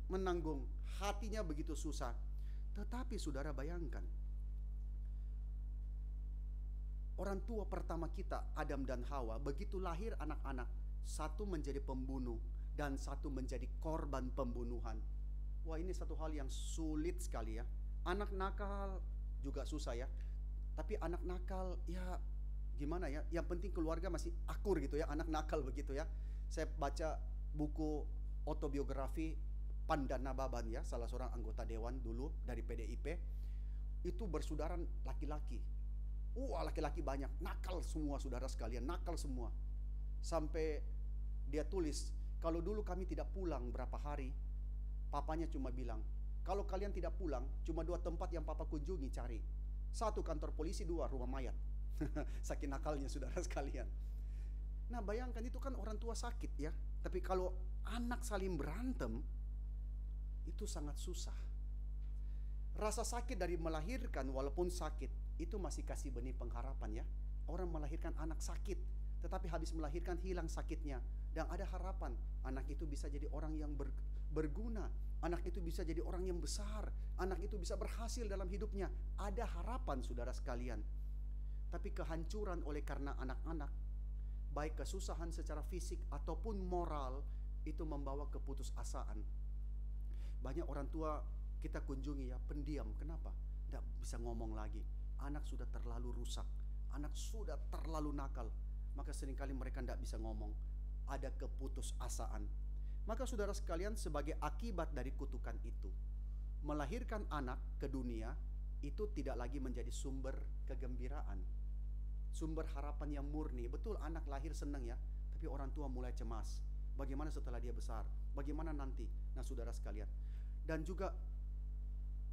menanggung, hatinya begitu susah. Tetapi saudara bayangkan, orang tua pertama kita, Adam dan Hawa, begitu lahir anak-anak, satu menjadi pembunuh dan satu menjadi korban pembunuhan. Wah, ini satu hal yang sulit sekali ya. Anak nakal juga susah ya. Tapi anak nakal ya gimana ya, yang penting keluarga masih akur gitu ya, anak nakal begitu ya. Saya baca buku autobiografi Pandana Baban ya, salah seorang anggota dewan dulu dari PDIP. Itu bersaudara laki-laki. Laki-laki banyak, nakal semua saudara sekalian, nakal semua. Sampai dia tulis, kalau dulu kami tidak pulang berapa hari, papanya cuma bilang, kalau kalian tidak pulang, cuma 2 tempat yang papa kunjungi cari. 1 kantor polisi, 2 rumah mayat. Saking nakalnya saudara sekalian. Nah bayangkan, itu kan orang tua sakit ya. Tapi kalau anak saling berantem, itu sangat susah. Rasa sakit dari melahirkan, walaupun sakit, itu masih kasih benih pengharapan ya. Orang melahirkan anak sakit, tetapi habis melahirkan hilang sakitnya. Dan ada harapan, anak itu bisa jadi orang yang berguna, anak itu bisa jadi orang yang besar, anak itu bisa berhasil dalam hidupnya. Ada harapan saudara sekalian. Tapi kehancuran oleh karena anak-anak, baik kesusahan secara fisik ataupun moral, itu membawa keputusasaan. Banyak orang tua kita kunjungi ya, pendiam. Kenapa? Tidak bisa ngomong lagi. Anak sudah terlalu rusak, anak sudah terlalu nakal. Maka seringkali mereka tidak bisa ngomong. Ada keputusasaan. Maka saudara sekalian, sebagai akibat dari kutukan itu, melahirkan anak ke dunia itu tidak lagi menjadi sumber kegembiraan, sumber harapan yang murni. Betul anak lahir senang ya, tapi orang tua mulai cemas. Bagaimana setelah dia besar? Bagaimana nanti? Nah saudara sekalian, dan juga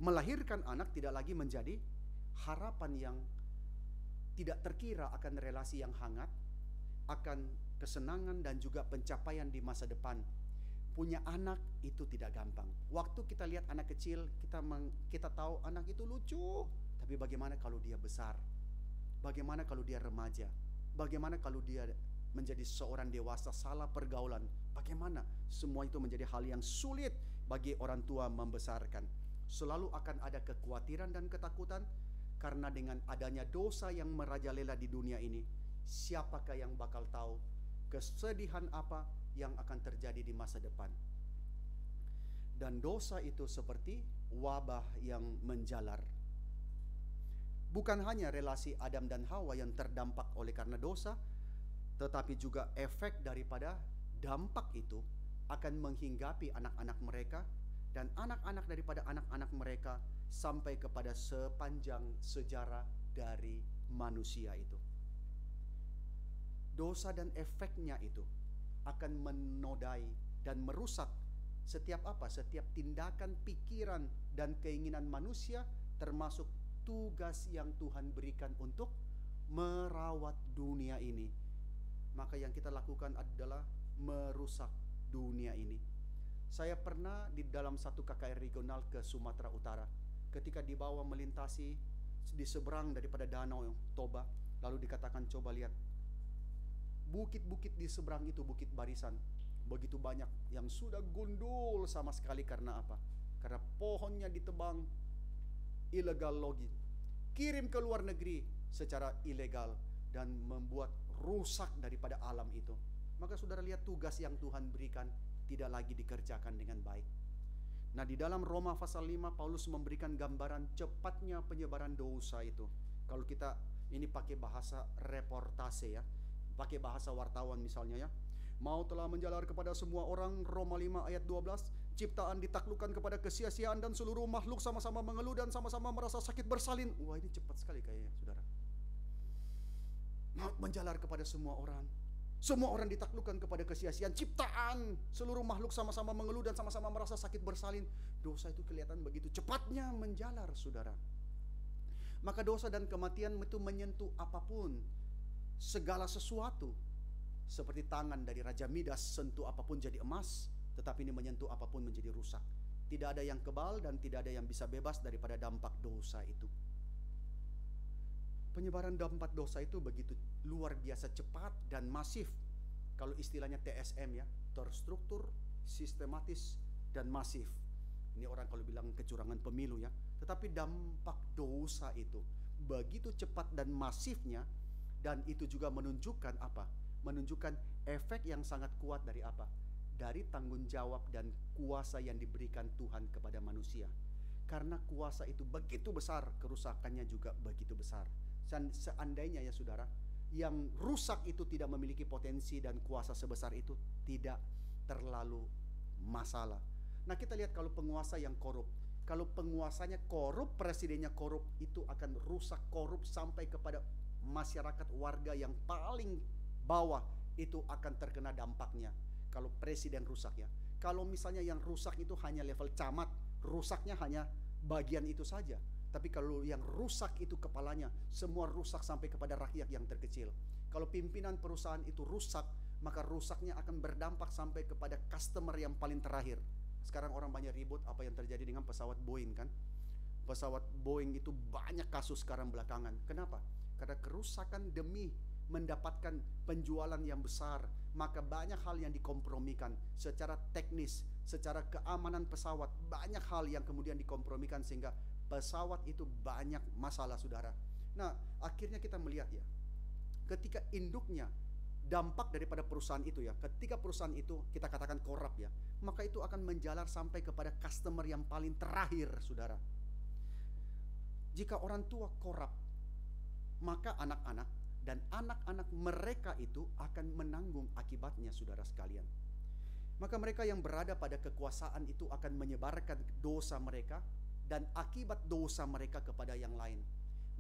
melahirkan anak tidak lagi menjadi harapan yang tidak terkira akan relasi yang hangat, akan kesenangan dan juga pencapaian di masa depan. Punya anak itu tidak gampang. Waktu kita lihat anak kecil, kita tahu anak itu lucu. Tapi bagaimana kalau dia besar? Bagaimana kalau dia remaja? Bagaimana kalau dia menjadi seorang dewasa, salah pergaulan? Bagaimana? Semua itu menjadi hal yang sulit bagi orang tua membesarkan. Selalu akan ada kekhawatiran dan ketakutan, karena dengan adanya dosa yang merajalela di dunia ini, siapakah yang bakal tahu kesedihan apa yang akan terjadi di masa depan. Dan dosa itu seperti wabah yang menjalar. Bukan hanya relasi Adam dan Hawa yang terdampak oleh karena dosa, tetapi juga efek daripada dampak itu akan menghinggapi anak-anak mereka dan anak-anak daripada anak-anak mereka sampai kepada sepanjang sejarah dari manusia itu. Dosa dan efeknya itu akan menodai dan merusak setiap tindakan, pikiran, dan keinginan manusia, termasuk tugas yang Tuhan berikan untuk merawat dunia ini. Maka yang kita lakukan adalah merusak dunia ini. Saya pernah di dalam satu KKR regional ke Sumatera Utara, ketika dibawa melintasi di seberang daripada Danau Toba, lalu dikatakan coba lihat bukit-bukit di seberang itu, bukit barisan, begitu banyak yang sudah gundul sama sekali. Karena apa? Karena pohonnya ditebang illegal logging, kirim ke luar negeri secara ilegal, dan membuat rusak daripada alam itu. Maka saudara lihat, tugas yang Tuhan berikan tidak lagi dikerjakan dengan baik. Nah, di dalam Roma pasal 5, Paulus memberikan gambaran cepatnya penyebaran dosa itu. Kalau kita ini pakai bahasa reportase ya, pakai bahasa wartawan misalnya ya. Mau telah menjalar kepada semua orang, Roma 5 ayat 12. Ciptaan ditaklukkan kepada kesia-siaan dan seluruh makhluk sama-sama mengeluh dan sama-sama merasa sakit bersalin. Wah, ini cepat sekali kayaknya saudara. Mau menjalar kepada semua orang. Semua orang ditaklukkan kepada kesia-siaan. Ciptaan, seluruh makhluk sama-sama mengeluh dan sama-sama merasa sakit bersalin. Dosa itu kelihatan begitu cepatnya menjalar, saudara. Maka dosa dan kematian itu menyentuh apapun, segala sesuatu. Seperti tangan dari Raja Midas, sentuh apapun jadi emas, tetapi ini menyentuh apapun menjadi rusak. Tidak ada yang kebal dan tidak ada yang bisa bebas daripada dampak dosa itu. Penyebaran dampak dosa itu begitu luar biasa cepat dan masif. Kalau istilahnya TSM ya, terstruktur, sistematis, dan masif. Ini orang kalau bilang kecurangan pemilu ya. Tetapi dampak dosa itu begitu cepat dan masifnya, dan itu juga menunjukkan apa? Menunjukkan efek yang sangat kuat dari apa? Dari tanggung jawab dan kuasa yang diberikan Tuhan kepada manusia. Karena kuasa itu begitu besar, kerusakannya juga begitu besar. Dan seandainya ya saudara, yang rusak itu tidak memiliki potensi dan kuasa sebesar itu, tidak terlalu masalah. Nah, kita lihat kalau penguasa yang korup, kalau penguasanya korup, presidennya korup, itu akan rusak, korup sampai kepada masyarakat, warga yang paling bawah itu akan terkena dampaknya. Kalau presiden rusak ya, kalau misalnya yang rusak itu hanya level camat, rusaknya hanya bagian itu saja. Tapi kalau yang rusak itu kepalanya, semua rusak sampai kepada rakyat yang terkecil. Kalau pimpinan perusahaan itu rusak, maka rusaknya akan berdampak sampai kepada customer yang paling terakhir. Sekarang orang banyak ribut apa yang terjadi dengan pesawat Boeing kan. Pesawat Boeing itu banyak kasus sekarang belakangan. Kenapa? Karena kerusakan demi mendapatkan penjualan yang besar, maka banyak hal yang dikompromikan secara teknis, secara keamanan pesawat, banyak hal yang kemudian dikompromikan sehingga pesawat itu banyak masalah, saudara. Nah, akhirnya kita melihat ya, ketika induknya, dampak daripada perusahaan itu ya, ketika perusahaan itu kita katakan korup ya, maka itu akan menjalar sampai kepada customer yang paling terakhir, saudara. Jika orang tua korup, maka anak-anak dan anak-anak mereka itu akan menanggung akibatnya, saudara sekalian. Maka mereka yang berada pada kekuasaan itu akan menyebarkan dosa mereka dan akibat dosa mereka kepada yang lain.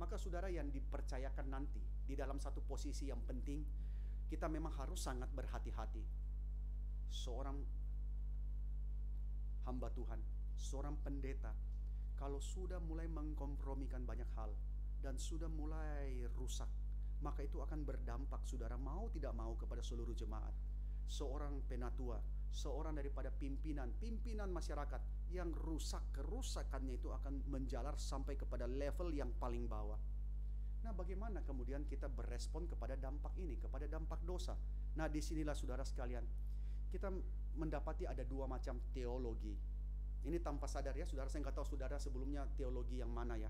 Maka saudara yang dipercayakan nanti di dalam satu posisi yang penting, kita memang harus sangat berhati-hati. Seorang hamba Tuhan, seorang pendeta, kalau sudah mulai mengkompromikan banyak hal dan sudah mulai rusak, maka itu akan berdampak, saudara, mau tidak mau, kepada seluruh jemaat. Seorang penatua, seorang daripada pimpinan masyarakat yang rusak, kerusakannya itu akan menjalar sampai kepada level yang paling bawah. Nah, bagaimana kemudian kita berespon kepada dampak ini, kepada dampak dosa? Nah, disinilah saudara sekalian, kita mendapati ada dua macam teologi. Ini tanpa sadar ya, saudara, saya nggak tahu saudara sebelumnya teologi yang mana ya.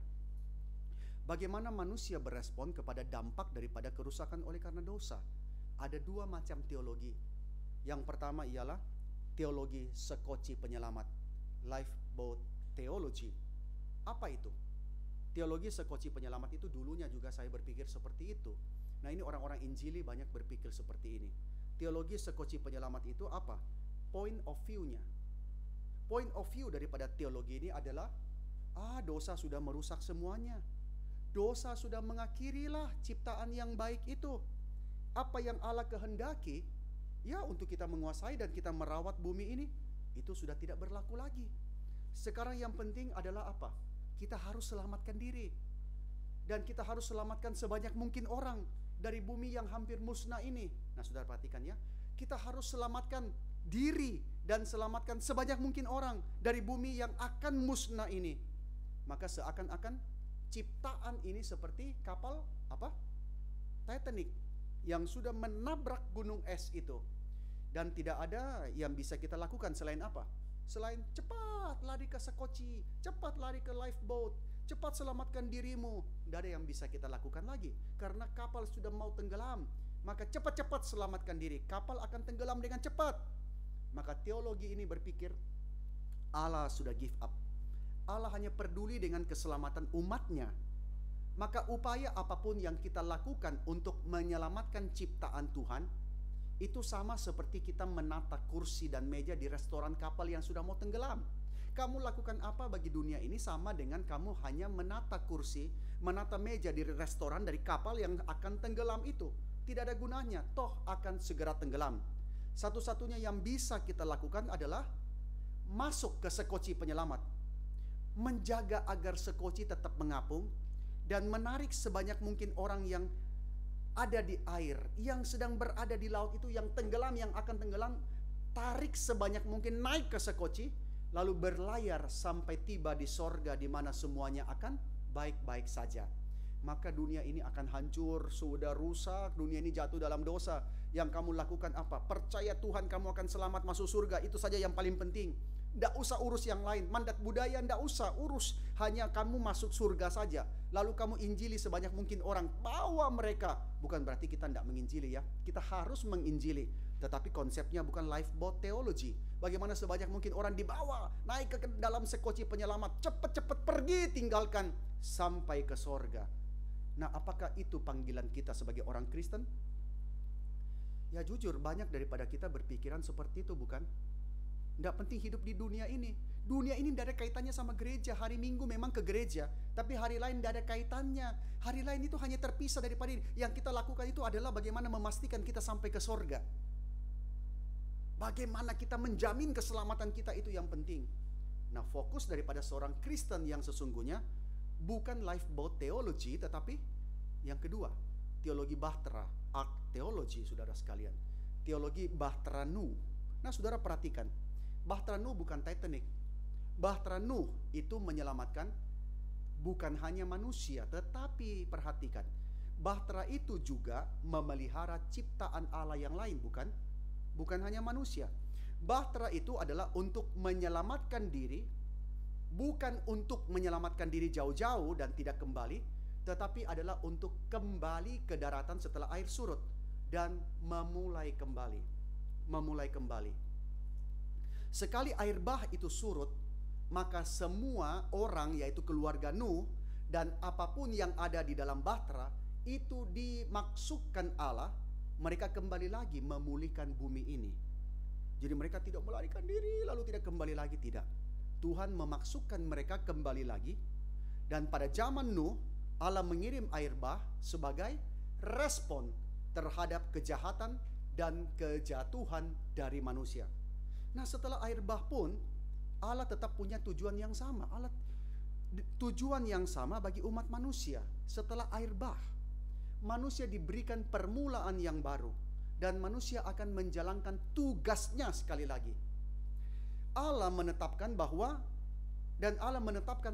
Bagaimana manusia berespon kepada dampak daripada kerusakan oleh karena dosa? Ada dua macam teologi. Yang pertama ialah teologi sekoci penyelamat, lifeboat theology. Apa itu? Teologi sekoci penyelamat itu dulunya juga saya berpikir seperti itu. Nah, ini orang-orang Injili banyak berpikir seperti ini. Teologi sekoci penyelamat itu apa? Point of view-nya. Point of view daripada teologi ini adalah, dosa sudah merusak semuanya. Dosa sudah mengakhirilah ciptaan yang baik itu. Apa yang Allah kehendaki, ya, untuk kita menguasai dan kita merawat bumi ini, itu sudah tidak berlaku lagi. Sekarang yang penting adalah apa? Kita harus selamatkan diri. Dan kita harus selamatkan sebanyak mungkin orang dari bumi yang hampir musnah ini. Nah, saudara perhatikan ya, kita harus selamatkan diri dan selamatkan sebanyak mungkin orang dari bumi yang akan musnah ini. Maka seakan-akan ciptaan ini seperti kapal apa? Titanic yang sudah menabrak gunung es itu. Dan tidak ada yang bisa kita lakukan selain apa? Selain cepat lari ke sekoci, cepat lari ke lifeboat, cepat selamatkan dirimu. Tidak ada yang bisa kita lakukan lagi, karena kapal sudah mau tenggelam. Maka cepat-cepat selamatkan diri, kapal akan tenggelam dengan cepat. Maka teologi ini berpikir Allah sudah give up. Allah hanya peduli dengan keselamatan umatnya. Maka upaya apapun yang kita lakukan untuk menyelamatkan ciptaan Tuhan, itu sama seperti kita menata kursi dan meja di restoran kapal yang sudah mau tenggelam. Kamu lakukan apa bagi dunia ini sama dengan kamu hanya menata kursi, menata meja di restoran dari kapal yang akan tenggelam itu. tidak ada gunanya, toh akan segera tenggelam. Satu-satunya yang bisa kita lakukan adalah masuk ke sekoci penyelamat, menjaga agar sekoci tetap mengapung, dan menarik sebanyak mungkin orang yang ada di air, yang sedang berada di laut itu, yang tenggelam, yang akan tenggelam. Tarik sebanyak mungkin naik ke sekoci, lalu berlayar sampai tiba di sorga, di mana semuanya akan baik-baik saja. Maka dunia ini akan hancur, sudah rusak, dunia ini jatuh dalam dosa. Yang kamu lakukan apa? Percaya Tuhan, kamu akan selamat masuk surga, itu saja yang paling penting. Tidak usah urus yang lain, mandat budaya tidak usah urus, hanya kamu masuk surga saja. Lalu kamu injili sebanyak mungkin orang, bawa mereka. Bukan berarti kita tidak menginjili ya, kita harus menginjili. Tetapi konsepnya bukan lifeboat theology. Bagaimana sebanyak mungkin orang dibawa, naik ke dalam sekoci penyelamat, cepat-cepat pergi, tinggalkan sampai ke sorga. Nah, apakah itu panggilan kita sebagai orang Kristen? Ya jujur, banyak daripada kita berpikiran seperti itu, bukan? Tidak penting hidup di dunia ini. Dunia ini tidak ada kaitannya sama gereja. Hari Minggu memang ke gereja, tapi hari lain tidak ada kaitannya. Hari lain itu hanya terpisah daripada ini. Yang kita lakukan itu adalah bagaimana memastikan kita sampai ke sorga. Bagaimana kita menjamin keselamatan kita, itu yang penting. Nah, fokus daripada seorang Kristen yang sesungguhnya bukan lifeboat theology, tetapi yang kedua, teologi Bahtera, ark theology, saudara sekalian. Teologi Bahtera Nuh. Nah, saudara perhatikan, Bahtera Nuh bukan Titanic. Bahtera Nuh itu menyelamatkan bukan hanya manusia, tetapi perhatikan, Bahtera itu juga memelihara ciptaan Allah yang lain, bukan? Bukan hanya manusia. Bahtera itu adalah untuk menyelamatkan diri, bukan untuk menyelamatkan diri jauh-jauh dan tidak kembali, tetapi adalah untuk kembali ke daratan setelah air surut dan memulai kembali. Memulai kembali. Sekali air bah itu surut, maka semua orang, yaitu keluarga Nuh dan apapun yang ada di dalam Bahtera itu dimaksudkan Allah, mereka kembali lagi memulihkan bumi ini. Jadi mereka tidak melarikan diri lalu tidak kembali lagi, tidak. Tuhan memaksudkan mereka kembali lagi. Dan pada zaman Nuh, Allah mengirim air bah sebagai respon terhadap kejahatan dan kejatuhan dari manusia. Nah, setelah air bah pun Allah tetap punya tujuan yang sama. Tujuan yang sama bagi umat manusia. Setelah air bah, manusia diberikan permulaan yang baru, dan manusia akan menjalankan tugasnya sekali lagi. Allah menetapkan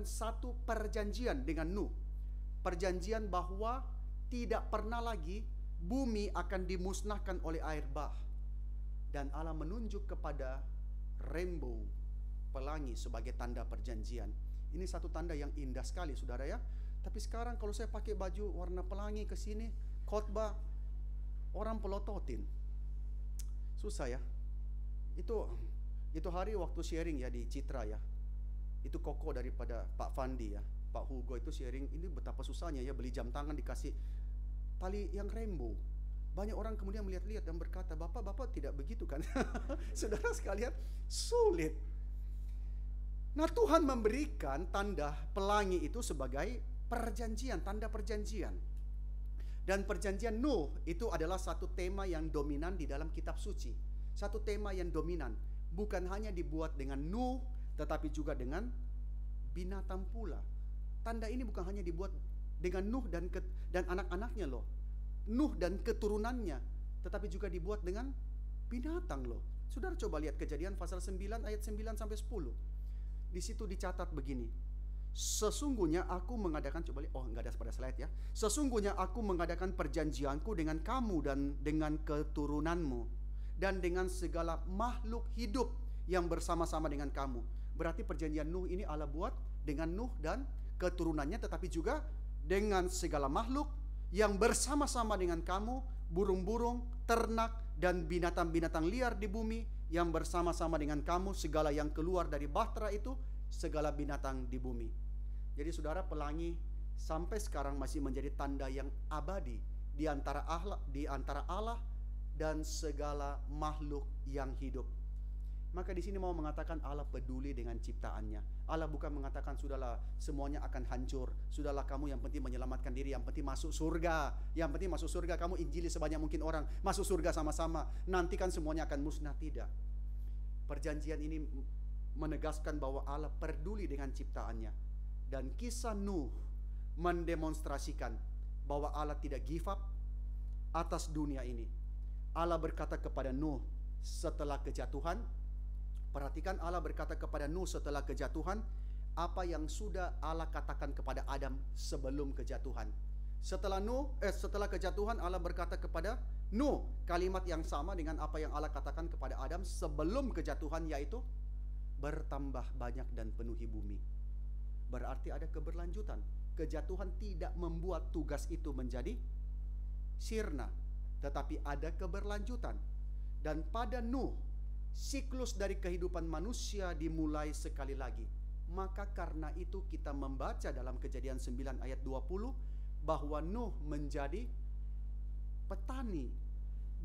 satu perjanjian dengan Nuh. Perjanjian bahwa tidak pernah lagi bumi akan dimusnahkan oleh air bah. Dan Allah menunjuk kepada rainbow, pelangi, sebagai tanda perjanjian. Ini satu tanda yang indah sekali, saudara ya. Tapi sekarang kalau saya pakai baju warna pelangi ke sini, khotbah, orang pelototin. Susah ya. Itu hari waktu sharing ya di Citra ya. Itu koko daripada Pak Fandi ya. Pak Hugo itu sharing, ini betapa susahnya ya beli jam tangan dikasih tali yang rainbow. Banyak orang kemudian melihat-lihat dan berkata, Bapak tidak begitu kan? Saudara sekalian, sulit. Nah, Tuhan memberikan tanda pelangi itu sebagai perjanjian, tanda perjanjian. Dan perjanjian Nuh itu adalah satu tema yang dominan di dalam kitab suci. Satu tema yang dominan, bukan hanya dibuat dengan Nuh, tetapi juga dengan binatang pula. Tanda ini bukan hanya dibuat dengan Nuh dan anak-anaknya loh, Nuh dan keturunannya, tetapi juga dibuat dengan binatang loh. Saudara coba lihat Kejadian pasal 9 ayat 9 sampai 10. Di situ dicatat begini. Sesungguhnya aku mengadakan, coba lihat, enggak ada pada slide ya. Sesungguhnya aku mengadakan perjanjianku dengan kamu dan dengan keturunanmu dan dengan segala makhluk hidup yang bersama-sama dengan kamu. Berarti perjanjian Nuh ini Allah buat dengan Nuh dan keturunannya, tetapi juga dengan segala makhluk yang bersama-sama dengan kamu, burung-burung, ternak, dan binatang-binatang liar di bumi yang bersama-sama dengan kamu, segala yang keluar dari bahtera itu, segala binatang di bumi. Jadi saudara, pelangi sampai sekarang masih menjadi tanda yang abadi di antara Allah dan segala makhluk yang hidup. Maka di sini mau mengatakan Allah peduli dengan ciptaannya. Allah bukan mengatakan sudahlah semuanya akan hancur, sudahlah kamu yang penting menyelamatkan diri, yang penting masuk surga, yang penting masuk surga, kamu injili sebanyak mungkin orang, masuk surga sama-sama, nanti kan semuanya akan musnah. Tidak. Perjanjian ini menegaskan bahwa Allah peduli dengan ciptaannya. Dan kisah Nuh mendemonstrasikan bahwa Allah tidak give up atas dunia ini. Allah berkata kepada Nuh setelah kejatuhan, perhatikan, Allah berkata kepada Nuh setelah kejatuhan apa yang sudah Allah katakan kepada Adam sebelum kejatuhan. Setelah kejatuhan Allah berkata kepada Nuh kalimat yang sama dengan apa yang Allah katakan kepada Adam sebelum kejatuhan, yaitu bertambah banyak dan penuhi bumi. Berarti ada keberlanjutan. Kejatuhan tidak membuat tugas itu menjadi sirna, tetapi ada keberlanjutan. Dan pada Nuh, siklus dari kehidupan manusia dimulai sekali lagi. Maka karena itu kita membaca dalam Kejadian 9 ayat 20 bahwa Nuh menjadi petani.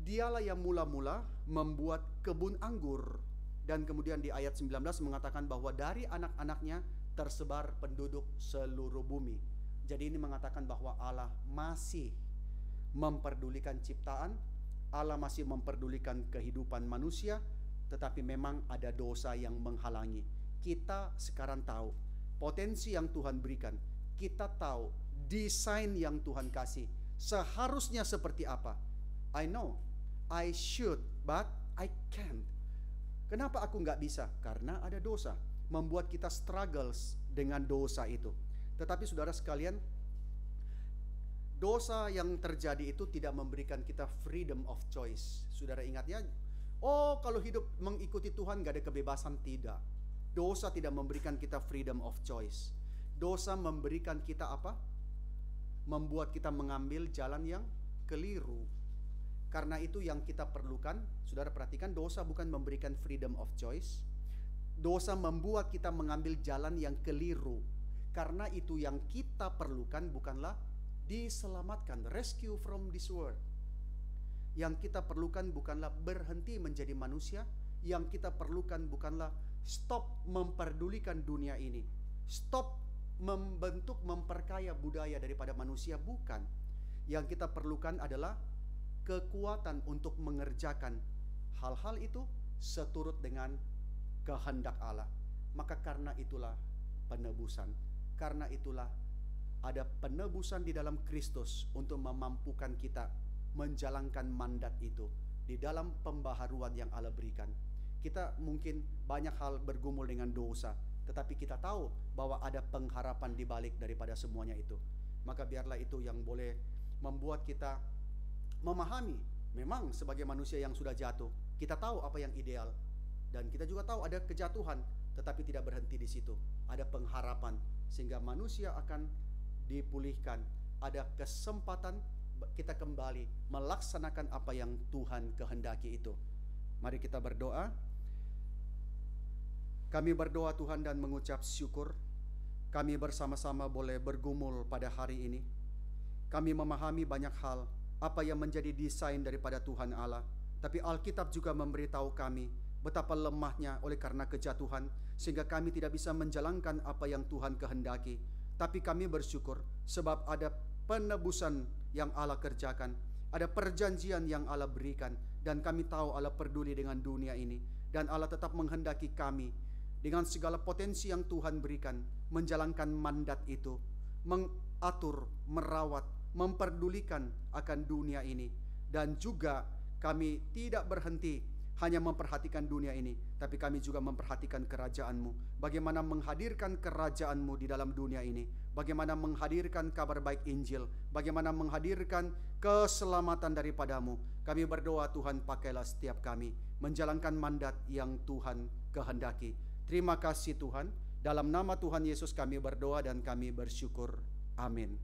Dialah yang mula-mula membuat kebun anggur. Dan kemudian di ayat 19 mengatakan bahwa dari anak-anaknya tersebar penduduk seluruh bumi. Jadi ini mengatakan bahwa Allah masih memperdulikan ciptaan, Allah masih memperdulikan kehidupan manusia, tetapi memang ada dosa yang menghalangi. Kita sekarang tahu potensi yang Tuhan berikan, kita tahu desain yang Tuhan kasih seharusnya seperti apa. I know, I should, but I can't. Kenapa aku nggak bisa? Karena ada dosa, membuat kita struggles dengan dosa itu. Tetapi saudara sekalian, dosa yang terjadi itu tidak memberikan kita freedom of choice. Saudara ingat ya, oh kalau hidup mengikuti Tuhan gak ada kebebasan. Tidak. Dosa tidak memberikan kita freedom of choice. Dosa memberikan kita apa? Membuat kita mengambil jalan yang keliru. Karena itu yang kita perlukan, saudara perhatikan, dosa bukan memberikan freedom of choice. Dosa membuat kita mengambil jalan yang keliru. Karena itu yang kita perlukan bukanlah diselamatkan, rescue from this world. Yang kita perlukan bukanlah berhenti menjadi manusia. Yang kita perlukan bukanlah stop memperdulikan dunia ini, stop membentuk, memperkaya budaya daripada manusia. Bukan. Yang kita perlukan adalah kekuatan untuk mengerjakan hal-hal itu seturut dengan kehendak Allah. Maka karena itulah penebusan. Karena itulah ada penebusan di dalam Kristus untuk memampukan kita menjalankan mandat itu di dalam pembaharuan yang Allah berikan. Kita mungkin banyak hal bergumul dengan dosa, tetapi kita tahu bahwa ada pengharapan di balik daripada semuanya itu. Maka biarlah itu yang boleh membuat kita memahami, memang sebagai manusia yang sudah jatuh, kita tahu apa yang ideal, dan kita juga tahu ada kejatuhan, tetapi tidak berhenti di situ. Ada pengharapan sehingga manusia akan dipulihkan. Ada kesempatan kita kembali melaksanakan apa yang Tuhan kehendaki itu. Mari kita berdoa. Kami berdoa Tuhan dan mengucap syukur. Kami bersama-sama boleh bergumul pada hari ini. Kami memahami banyak hal, apa yang menjadi desain daripada Tuhan Allah. Tapi Alkitab juga memberitahu kami betapa lemahnya oleh karena kejatuhan, sehingga kami tidak bisa menjalankan apa yang Tuhan kehendaki. Tapi kami bersyukur sebab ada penebusan yang Allah kerjakan, ada perjanjian yang Allah berikan, dan kami tahu Allah peduli dengan dunia ini, dan Allah tetap menghendaki kami dengan segala potensi yang Tuhan berikan menjalankan mandat itu, mengatur, merawat, memperdulikan akan dunia ini. Dan juga kami tidak berhenti hanya memperhatikan dunia ini, tapi kami juga memperhatikan kerajaan-Mu. Bagaimana menghadirkan kerajaan-Mu di dalam dunia ini, bagaimana menghadirkan kabar baik Injil, bagaimana menghadirkan keselamatan daripada-Mu. Kami berdoa Tuhan, pakailah setiap kami menjalankan mandat yang Tuhan kehendaki. Terima kasih Tuhan, dalam nama Tuhan Yesus kami berdoa dan kami bersyukur. Amin.